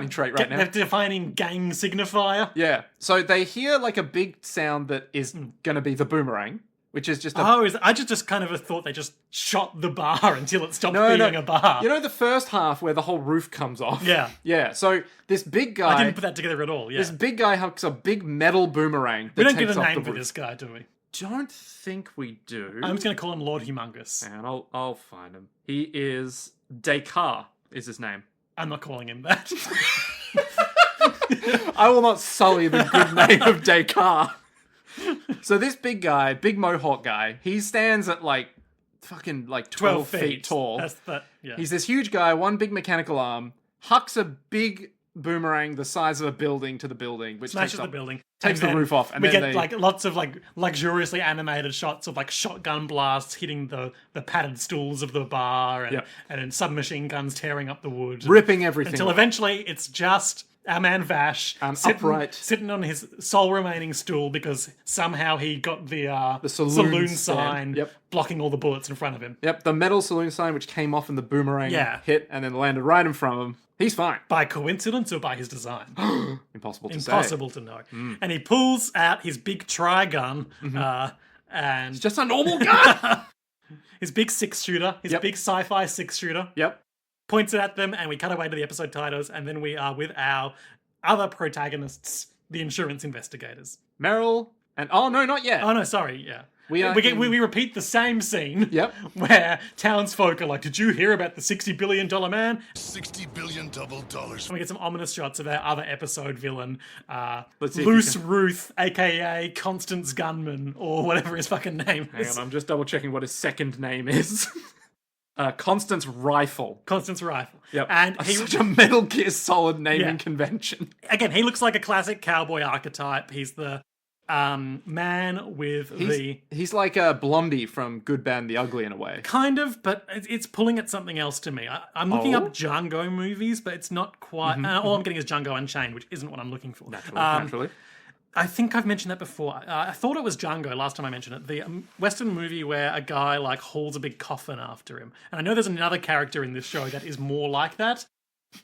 S2: trait right now.
S1: Their defining gang signifier.
S2: Yeah. So they hear like a big sound that is going to be the boomerang, which is just
S1: I just kind of thought they just shot the bar until it stopped being a bar.
S2: You know the first half where the whole roof comes off?
S1: Yeah.
S2: Yeah, so this big guy...
S1: I didn't put that together at all, yeah.
S2: This big guy hucks a big metal boomerang that
S1: we don't
S2: takes
S1: get a
S2: off
S1: name
S2: the
S1: for
S2: roof.
S1: this guy, do we?
S2: Don't think we do.
S1: I'm just going to call him Lord Humongous.
S2: And I'll find him. He is Descartes, is his name.
S1: I'm not calling him that.
S2: I will not sully the good name of Descartes. So this big guy, big mohawk guy, he stands at fucking 12 feet tall. He's this huge guy, one big mechanical arm, hucks a big boomerang the size of a building to the building, which
S1: smashes the building,
S2: takes the roof off, and
S1: we
S2: then
S1: get lots of luxuriously animated shots of shotgun blasts hitting the padded stools of the bar, and then submachine guns tearing up the wood,
S2: ripping everything
S1: until eventually it's just our man Vash sitting on his sole remaining stool because somehow he got the saloon sign blocking all the bullets in front of him.
S2: Yep, the metal saloon sign which came off in the boomerang hit and then landed right in front of him. He's fine.
S1: By coincidence or by his design?
S2: Impossible to say.
S1: Impossible to know. And he pulls out his big Trigun, and
S2: it's just a normal gun.
S1: His big 6-shooter, his big sci-fi 6-shooter.
S2: Yep.
S1: Points it at them, and we cut away to the episode titles, and then we are with our other protagonists, the insurance investigators.
S2: Meryl and... Oh, no, not yet.
S1: Oh, no, sorry, yeah.
S2: We
S1: repeat the same scene where townsfolk are like, did you hear about the $60 billion man?
S4: $60 billion dollars.
S1: And we get some ominous shots of our other episode villain,
S2: Let's see
S1: Loose Ruth, a.k.a. Constance Gunman, or whatever his fucking name is.
S2: Hang on, I'm just double-checking what his second name is. Constance Rifle.
S1: Constance Rifle.
S2: Yep.
S1: And
S2: such a Metal Gear Solid naming convention.
S1: Again, he looks like a classic cowboy archetype. He's the man with
S2: He's like a Blondie from Good, Bad, and the Ugly in a way.
S1: kind of, but it's pulling at something else to me. I'm looking up Django movies, but it's not quite. All I'm getting is Django Unchained, which isn't what I'm looking for.
S2: Naturally.
S1: I think I've mentioned that before. I thought it was Django last time I mentioned it. The Western movie where a guy like hauls a big coffin after him. And I know there's another character in this show that is more like that,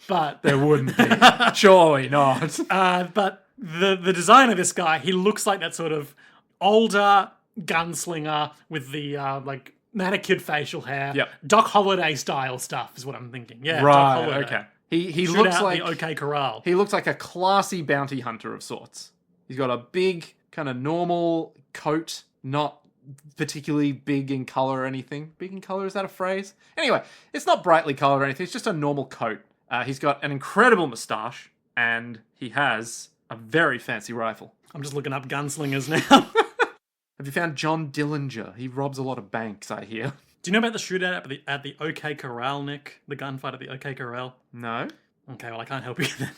S1: but
S2: There wouldn't be. Surely not.
S1: but the design of this guy, he looks like that sort of older gunslinger with the like manicured facial hair.
S2: Yep.
S1: Doc Holliday style stuff is what I'm thinking. Yeah, Doc
S2: Right,
S1: Holliday.
S2: okay. He
S1: Shoot
S2: looks
S1: out
S2: like
S1: the OK Corral.
S2: he looks like a classy bounty hunter of sorts. He's got a big, kind of normal coat, not particularly big in color or anything. Big in color, is that a phrase? Anyway, it's not brightly colored or anything, it's just a normal coat. He's got an incredible moustache, and he has a very fancy rifle.
S1: I'm just looking up gunslingers now.
S2: Have you found John Dillinger? He robs a lot of banks, I hear.
S1: Do you know about the shootout at the OK Corral, Nick? The gunfight at the OK Corral?
S2: No?
S1: Okay, well, I can't help you then.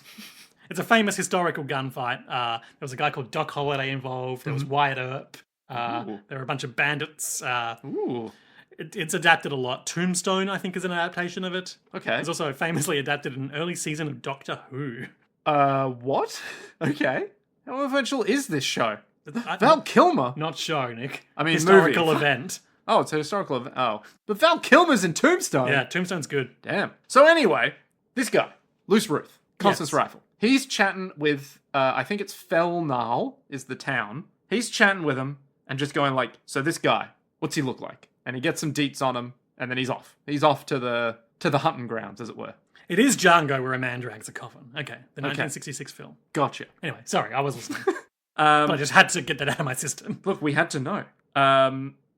S1: It's a famous historical gunfight. There was a guy called Doc Holliday involved. There was Wyatt Earp. There were a bunch of bandits.
S2: Ooh.
S1: It's adapted a lot. Tombstone, I think, is an adaptation of it.
S2: Okay.
S1: It's also famously adapted in an early season of Doctor Who.
S2: What? Okay. How influential is this show? Val Kilmer?
S1: Not show, Nick.
S2: I mean,
S1: historical
S2: movie.
S1: event.
S2: Oh, it's a historical event. Oh. But Val Kilmer's in Tombstone.
S1: Yeah, Tombstone's good.
S2: Damn. So anyway, this guy, Loose Ruth, Constance
S1: Yes.
S2: Rifle. He's chatting with, I think it's Felnal is the town. He's chatting with him and just going like, so this guy, what's he look like? And he gets some deets on him, and then he's off. He's off to the hunting grounds, as it were.
S1: It is Django where a man drags a coffin. Okay, the 1966 film.
S2: Gotcha.
S1: Anyway, sorry, I was listening. But I just had to get that out of my system.
S2: Look, we had to know.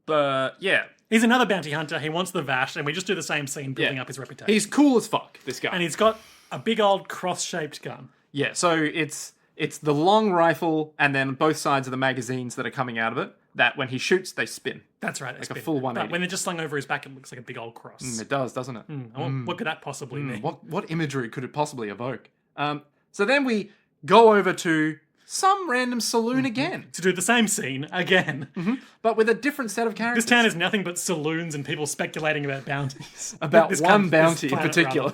S2: But yeah.
S1: He's another bounty hunter. He wants the Vash, and we just do the same scene building up his reputation.
S2: He's cool as fuck, this guy.
S1: And he's got a big old cross-shaped gun.
S2: Yeah, so it's the long rifle and then both sides of the magazines that are coming out of it, that when he shoots, they spin.
S1: That's right.
S2: Like a full 180.
S1: But when they're just slung over his back, it looks like a big old cross.
S2: It does, doesn't it?
S1: What could that possibly mean?
S2: What imagery could it possibly evoke? So then we go over to some random saloon again,
S1: To do the same scene again.
S2: but with a different set of characters.
S1: This town is nothing but saloons and people speculating about bounties.
S2: about
S1: This
S2: one bounty in
S1: planet,
S2: particular.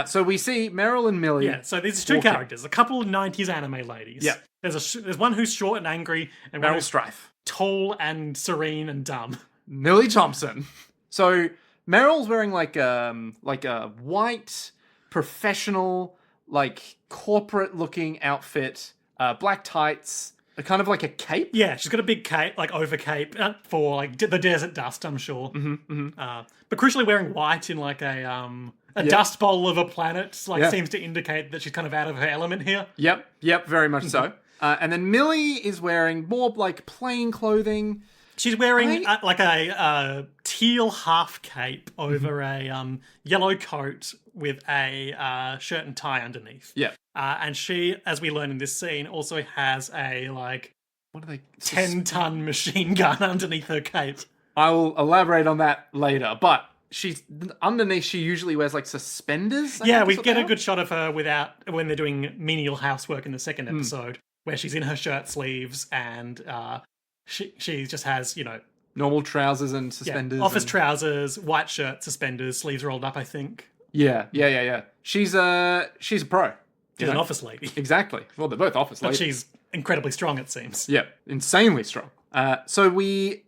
S2: So we see Meryl and Millie.
S1: Yeah, so there's two
S2: walking.
S1: characters, a couple of 90s anime ladies.
S2: Yeah.
S1: There's one who's short and angry, and one
S2: Meryl
S1: who's
S2: Strife.
S1: tall and serene and dumb.
S2: Millie Thompson. So Meryl's wearing like a white, professional, like corporate looking outfit, black tights, kind of like a cape.
S1: Yeah, she's got a big cape, like over cape, for like the desert dust, I'm sure. But crucially wearing white in like a dust bowl of a planet, seems to indicate that she's kind of out of her element here.
S2: Yep, very much so. And then Millie is wearing more like plain clothing.
S1: She's wearing like a teal half cape over a yellow coat with a shirt and tie underneath.
S2: Yeah.
S1: And she, as we learn in this scene, also has a like
S2: What are they?
S1: 10-ton machine gun underneath her cape.
S2: I will elaborate on that later, but she's underneath. She usually wears like suspenders.
S1: Yeah, we get a good shot of her when they're doing menial housework in the second episode, where she's in her shirt sleeves and she just has,
S2: normal trousers and suspenders.
S1: office trousers, white shirt, suspenders, sleeves rolled up, I think.
S2: Yeah. She's a pro.
S1: She's an office lady.
S2: Exactly. Well, they're both office
S1: But
S2: ladies.
S1: she's incredibly strong, it seems.
S2: Yeah, insanely strong.
S1: She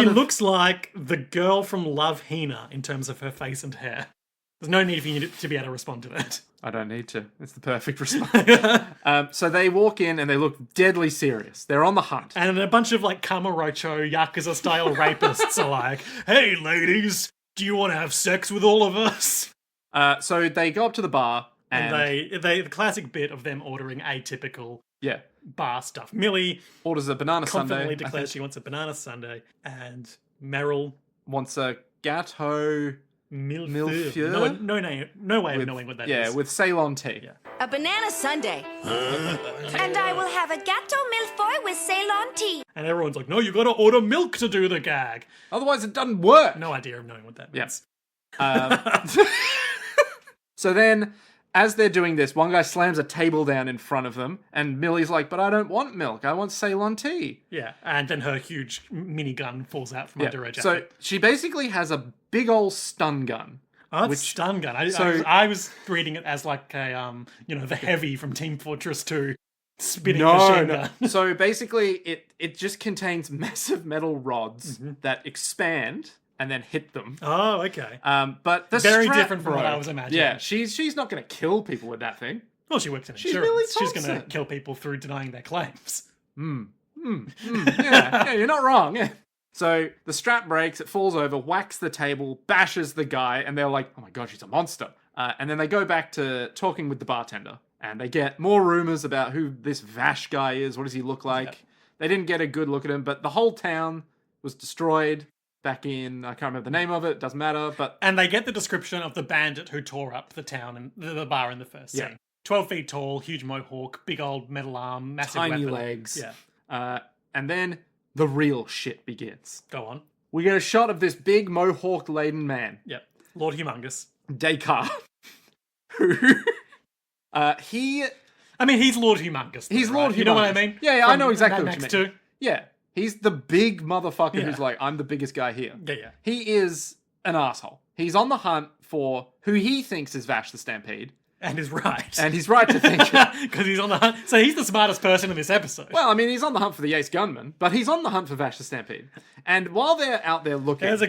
S1: looks like the girl from Love Hina in terms of her face and hair. There's no need for you to be able to respond to that.
S2: I don't need to. It's the perfect response. So they walk in and they look deadly serious. They're on the hunt.
S1: And a bunch of like Kamurocho Yakuza-style rapists are like, "Hey, ladies, do you want to have sex with all of us?"
S2: So they go up to the bar and
S1: they the classic bit of them ordering atypical
S2: yeah,
S1: bar stuff. Millie
S2: orders a banana
S1: confidently
S2: sundae.
S1: declares she wants a banana sundae, and Meryl
S2: Wants a gâteau
S1: Millefeuille. No way of knowing what that is.
S2: Yeah, with Ceylon tea.
S1: Yeah.
S5: A banana sundae. And I will have a gâteau millefeuille with Ceylon tea.
S1: And everyone's like, "No, you got to order milk to do the gag."
S2: Otherwise, it doesn't work.
S1: No idea of knowing what that means.
S2: So then as they're doing this, one guy slams a table down in front of them, and Millie's like, but I don't want milk. I want Ceylon tea.
S1: Yeah, and then her huge minigun falls out from under her jacket.
S2: So she basically has a big old stun gun.
S1: Oh, that's stun gun. I was reading it as like a, the Heavy from Team Fortress 2 spinning machine gun.
S2: So basically, it just contains massive metal rods that expand and then hit them.
S1: Oh, okay.
S2: But the
S1: very
S2: strap
S1: different from what
S2: broke.
S1: I was imagining.
S2: Yeah, she's not going to kill people with that thing.
S1: Well, she works in
S2: She's
S1: insurance.
S2: Billy
S1: She's going to
S2: Thompson.
S1: kill people through denying their claims.
S2: Yeah, you're not wrong. Yeah. So the strap breaks, it falls over, whacks the table, bashes the guy, and they're like, oh my god, she's a monster. And then they go back to talking with the bartender, and they get more rumors about who this Vash guy is, what does he look like.
S1: Yep.
S2: They didn't get a good look at him, but the whole town was destroyed back in, I can't remember the name of it, doesn't matter, but...
S1: And they get the description of the bandit who tore up the town and the bar in the first scene. 12 feet tall, huge mohawk, big old metal arm, massive
S2: tiny
S1: weapon.
S2: legs.
S1: Yeah.
S2: And then the real shit begins.
S1: Go on.
S2: We get a shot of this big mohawk-laden man,
S1: Yep. Lord Humongous.
S2: Descartes, who...
S1: he's Lord Humongous. Though,
S2: He's Lord
S1: right? You know what I
S2: Humongous.
S1: mean?
S2: Yeah, I
S1: From
S2: know exactly
S1: Mad
S2: what
S1: Max
S2: you mean.
S1: 2.
S2: Yeah, he's the big motherfucker
S1: Yeah.
S2: who's like, I'm the biggest guy here.
S1: Yeah.
S2: He is an asshole. He's on the hunt for who he thinks is Vash the Stampede.
S1: And is right.
S2: And he's right to think it.
S1: Because he's on the hunt. So he's the smartest person in this episode.
S2: Well, he's on the hunt for the ace gunman, but he's on the hunt for Vash the Stampede. And while they're out there looking...
S1: There's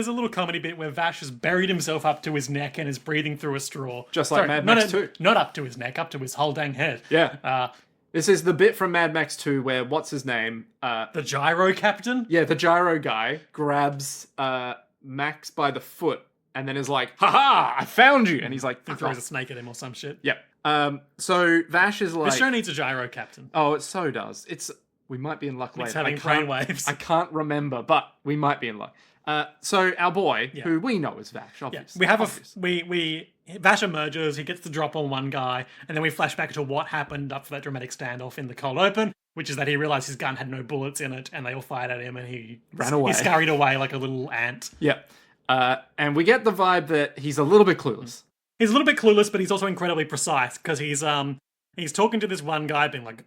S1: a little comedy bit where Vash has buried himself up to his neck and is breathing through a straw.
S2: Just like Mad Max 2.
S1: Not up to his neck, up to his whole dang head.
S2: Yeah. This is the bit from Mad Max 2 where, what's his name?
S1: The gyro captain?
S2: Yeah, the gyro guy grabs Max by the foot and then is like, ha, I found you. And he's like,
S1: He throws a snake at him or some shit.
S2: Yep. So Vash is like...
S1: The show needs a gyro captain.
S2: Oh, it so does. We might be in luck later.
S1: It's having brainwaves.
S2: I can't remember, but we might be in luck. So our boy, who we know is Vash, obviously.
S1: We have Vash emerges, he gets the drop on one guy, and then we flash back to what happened up for that dramatic standoff in the cold open, which is that he realized his gun had no bullets in it, and they all fired at him, and he
S2: ran away.
S1: He scurried away like a little ant.
S2: Yep. And we get the vibe that he's a little bit clueless.
S1: He's a little bit clueless, but he's also incredibly precise, because he's talking to this one guy, being like,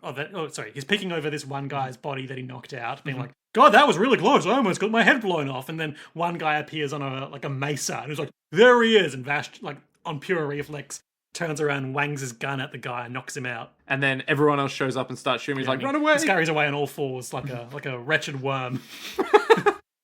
S1: he's picking over this one guy's body that he knocked out, being like, God, that was really close. I almost got my head blown off. And then one guy appears on a mesa, and he's like, there he is. And Vash, like, on pure reflex, turns around and wangs his gun at the guy and knocks him out.
S2: And then everyone else shows up and starts shooting. He's like, run away.
S1: He scurries away on all fours like a wretched worm.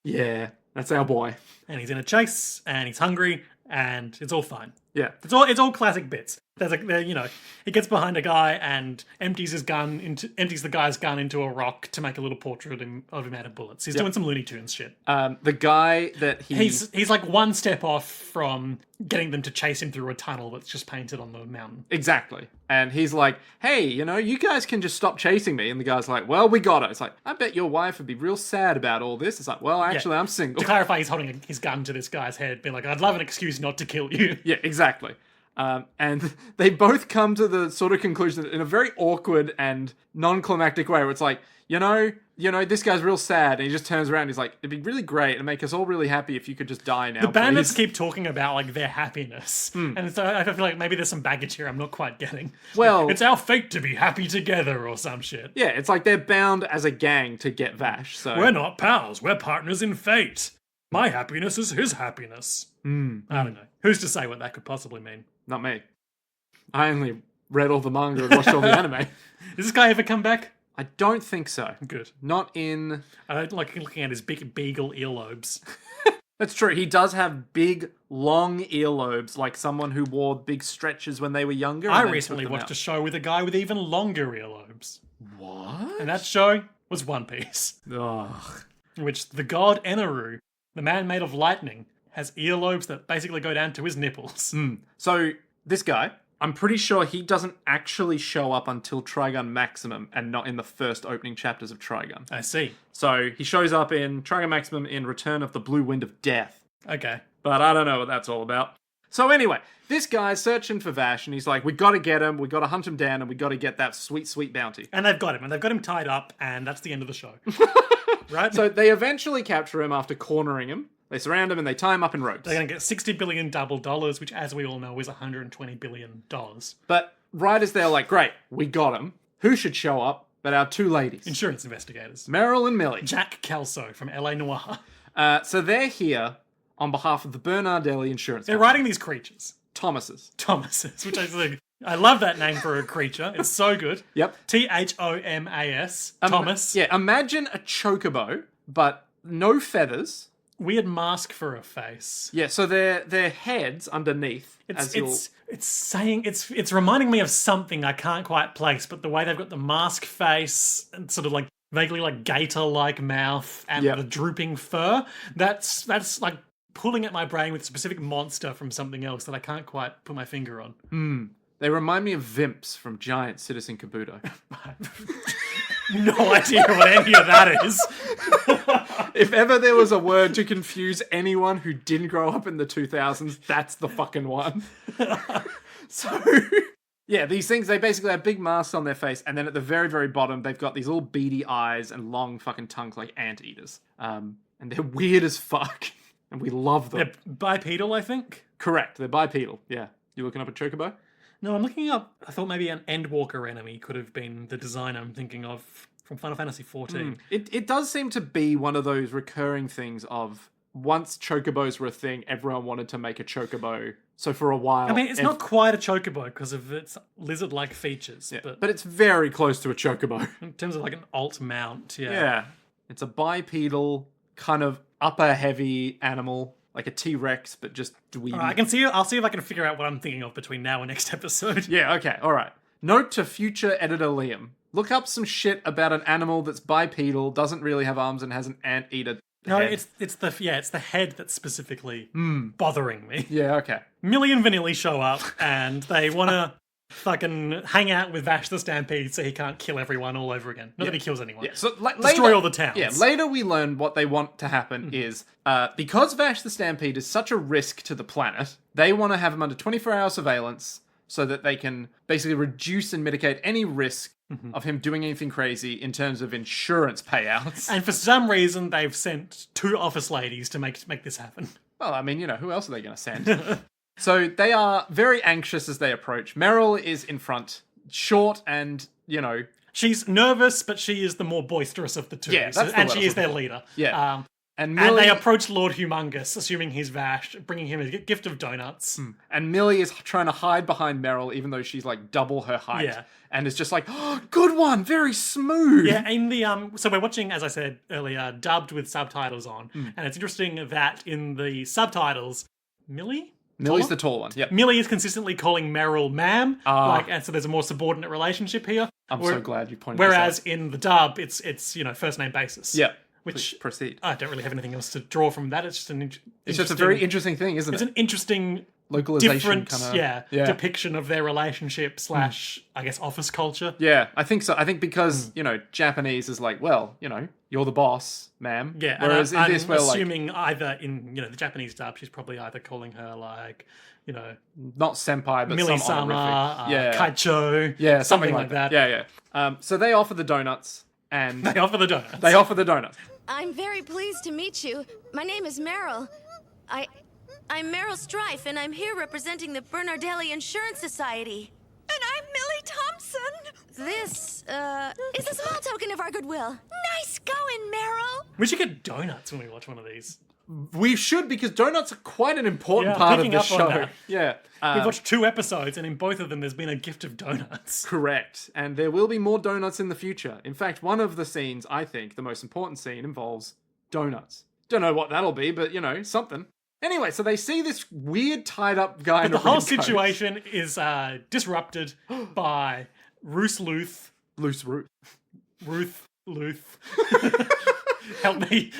S2: Yeah, that's our boy.
S1: And he's in a chase, and he's hungry, and it's all fine.
S2: Yeah.
S1: It's all classic bits. He gets behind a guy and empties the guy's gun into a rock to make a little portrait of him out of bullets. He's doing some Looney Tunes shit.
S2: The guy that
S1: he's like one step off from getting them to chase him through a tunnel that's just painted on the mountain.
S2: Exactly. And he's like, hey, you guys can just stop chasing me. And the guy's like, well, we got it. It's like, I bet your wife would be real sad about all this. It's like, well, actually, I'm single.
S1: To clarify, he's holding his gun to this guy's head, being like, I'd love an excuse not to kill you.
S2: Yeah, exactly. And they both come to the sort of conclusion in a very awkward and non-climactic way where it's like, this guy's real sad, and he just turns around and he's like, it'd be really great and make us all really happy if you could just die now.
S1: The bandits keep talking about like their happiness. And so I feel like maybe there's some baggage here I'm not quite getting.
S2: Well,
S1: it's our fate to be happy together or some shit.
S2: Yeah, it's like they're bound as a gang to get Vash, so...
S1: We're not pals, we're partners in fate. My happiness is his happiness. I don't know. Who's to say what that could possibly mean?
S2: Not me. I only read all the manga and watched all the anime.
S1: Does this guy ever come back?
S2: I don't think so.
S1: Good.
S2: Not in...
S1: I don't like looking at his big beagle earlobes.
S2: That's true. He does have big, long earlobes, like someone who wore big stretches when they were younger.
S1: I recently watched a show with a guy with even longer earlobes.
S2: What?
S1: And that show was One Piece.
S2: Ugh.
S1: In which the god Eneru, the man made of lightning, has earlobes that basically go down to his nipples.
S2: So, this guy, I'm pretty sure he doesn't actually show up until Trigun Maximum and not in the first opening chapters of Trigun.
S1: I see.
S2: So, he shows up in Trigun Maximum in Return of the Blue Wind of Death.
S1: Okay.
S2: But I don't know what that's all about. So anyway, this guy's searching for Vash, and he's like, we got to get him, we got to hunt him down, and we got to get that sweet, sweet bounty.
S1: And they've got him tied up, and that's the end of the show. Right?
S2: So they eventually capture him after cornering him. They surround him and they tie him up in ropes.
S1: They're going to get $60 billion double dollars, which, as we all know, is $120 billion.
S2: But right as they're like, great, we got him. Who should show up but our two ladies?
S1: Insurance investigators.
S2: Meryl and Millie.
S1: Jack Kelso from LA Noire.
S2: So they're here on behalf of the Bernardelli Insurance
S1: They're
S2: Company.
S1: writing these creatures.
S2: Thomases.
S1: Thomases, which I think... I love that name for a creature. It's so good.
S2: Yep.
S1: Thomas. Thomas.
S2: Yeah, imagine a chocobo, but no feathers.
S1: Weird mask for a face.
S2: Yeah, so their heads underneath.
S1: It's reminding me of something I can't quite place, but the way they've got the mask face and sort of like vaguely like gator-like mouth and the drooping fur, that's like pulling at my brain with a specific monster from something else that I can't quite put my finger on.
S2: They remind me of Vimps from Giant Citizen Kabuto.
S1: No idea what any of that is.
S2: If ever there was a word to confuse anyone who didn't grow up in the 2000s, that's the fucking one. So, yeah, these things, they basically have big masks on their face, and then at the very, very bottom, they've got these little beady eyes and long fucking tongues like anteaters. And they're weird as fuck, and we love them.
S1: They're bipedal, I think.
S2: Correct, they're bipedal, yeah. You looking up a chocobo?
S1: No, I'm looking up... I thought maybe an Endwalker enemy could have been the design I'm thinking of from Final Fantasy XIV.
S2: It does seem to be one of those recurring things of once chocobos were a thing, everyone wanted to make a chocobo. So for a while...
S1: I mean, it's not quite a chocobo because of its lizard-like features.
S2: Yeah, but it's very close to a chocobo.
S1: In terms of like an alt mount,
S2: Yeah. It's a bipedal, kind of upper-heavy animal. Like a T-Rex, but just dweeby.
S1: I'll see if I can figure out what I'm thinking of between now and next episode.
S2: Yeah, okay, alright. Note to future editor Liam. Look up some shit about an animal that's bipedal, doesn't really have arms, and has an anteater
S1: No,
S2: head.
S1: it's the head that's specifically bothering me.
S2: Yeah, okay.
S1: Millie and Vanilli show up, and they want to fucking hang out with Vash the Stampede so he can't kill everyone all over again. Not that he kills anyone.
S2: Yeah, so
S1: Destroy all the towns.
S2: Yeah, later we learn what they want to happen is, because Vash the Stampede is such a risk to the planet, they want to have him under 24-hour surveillance so that they can basically reduce and mitigate any risk of him doing anything crazy in terms of insurance payouts.
S1: And for some reason, they've sent 2 office ladies to make this happen.
S2: Well, I mean, who else are they going to send? So they are very anxious as they approach. Meryl is in front, short and,
S1: She's nervous, but she is the more boisterous of the two.
S2: Yeah, that's the
S1: and
S2: word
S1: she
S2: I was
S1: is their
S2: looking
S1: leader.
S2: Yeah. And
S1: And
S2: Millie,
S1: they approach Lord Humongous, assuming he's Vash, bringing him a gift of donuts.
S2: and Millie is trying to hide behind Meryl, even though she's like double her height.
S1: Yeah.
S2: And is just like, oh, good one, very smooth.
S1: Yeah, in the so we're watching, as I said earlier, dubbed with subtitles on, and it's interesting that in the subtitles, Millie's
S2: Millie's the tall one. Yep.
S1: Millie is consistently calling Meryl ma'am, and so there's a more subordinate relationship here.
S2: I'm so glad you pointed
S1: Whereas
S2: this out.
S1: in the dub, it's first name basis.
S2: Yeah.
S1: Which
S2: proceed.
S1: I don't really have anything else to draw from that. It's just
S2: It's just a very interesting thing, isn't
S1: It's
S2: it?
S1: an interesting
S2: Localization
S1: different
S2: kind of
S1: depiction of their relationship / I guess office culture.
S2: Yeah, I think so. I think because, Japanese is like, well, you're the boss, ma'am.
S1: Yeah,
S2: Whereas
S1: and
S2: in this, we're
S1: assuming either in the Japanese dub, she's probably either calling her like,
S2: not senpai, but
S1: Millie-sama,
S2: some honorific.
S1: Kaicho,
S2: Yeah,
S1: something like that.
S2: Yeah. So they offer the donuts, and
S1: They offer the donuts.
S2: they offer the donuts.
S6: I'm very pleased to meet you. My name is Meryl. I'm Meryl Strife, and I'm here representing the Bernardelli Insurance Society.
S5: And I'm Millie Thompson.
S6: This, is a small token of our goodwill.
S5: Nice going, Meryl.
S1: We should get donuts when we watch one of these.
S2: We should, because donuts are quite an important
S1: Yeah,
S2: part of
S1: picking
S2: the
S1: up on
S2: show.
S1: that.
S2: Yeah.
S1: We've watched 2 episodes, and in both of them, there's been a gift of donuts.
S2: Correct. And there will be more donuts in the future. In fact, one of the scenes, I think, the most important scene, involves donuts. Don't know what that'll be, but, something. Anyway, so they see this weird tied-up guy in
S1: The
S2: a
S1: whole
S2: red coat.
S1: situation is disrupted by Roose Luth.
S2: Loose root.
S1: Ruth Luth. Help me.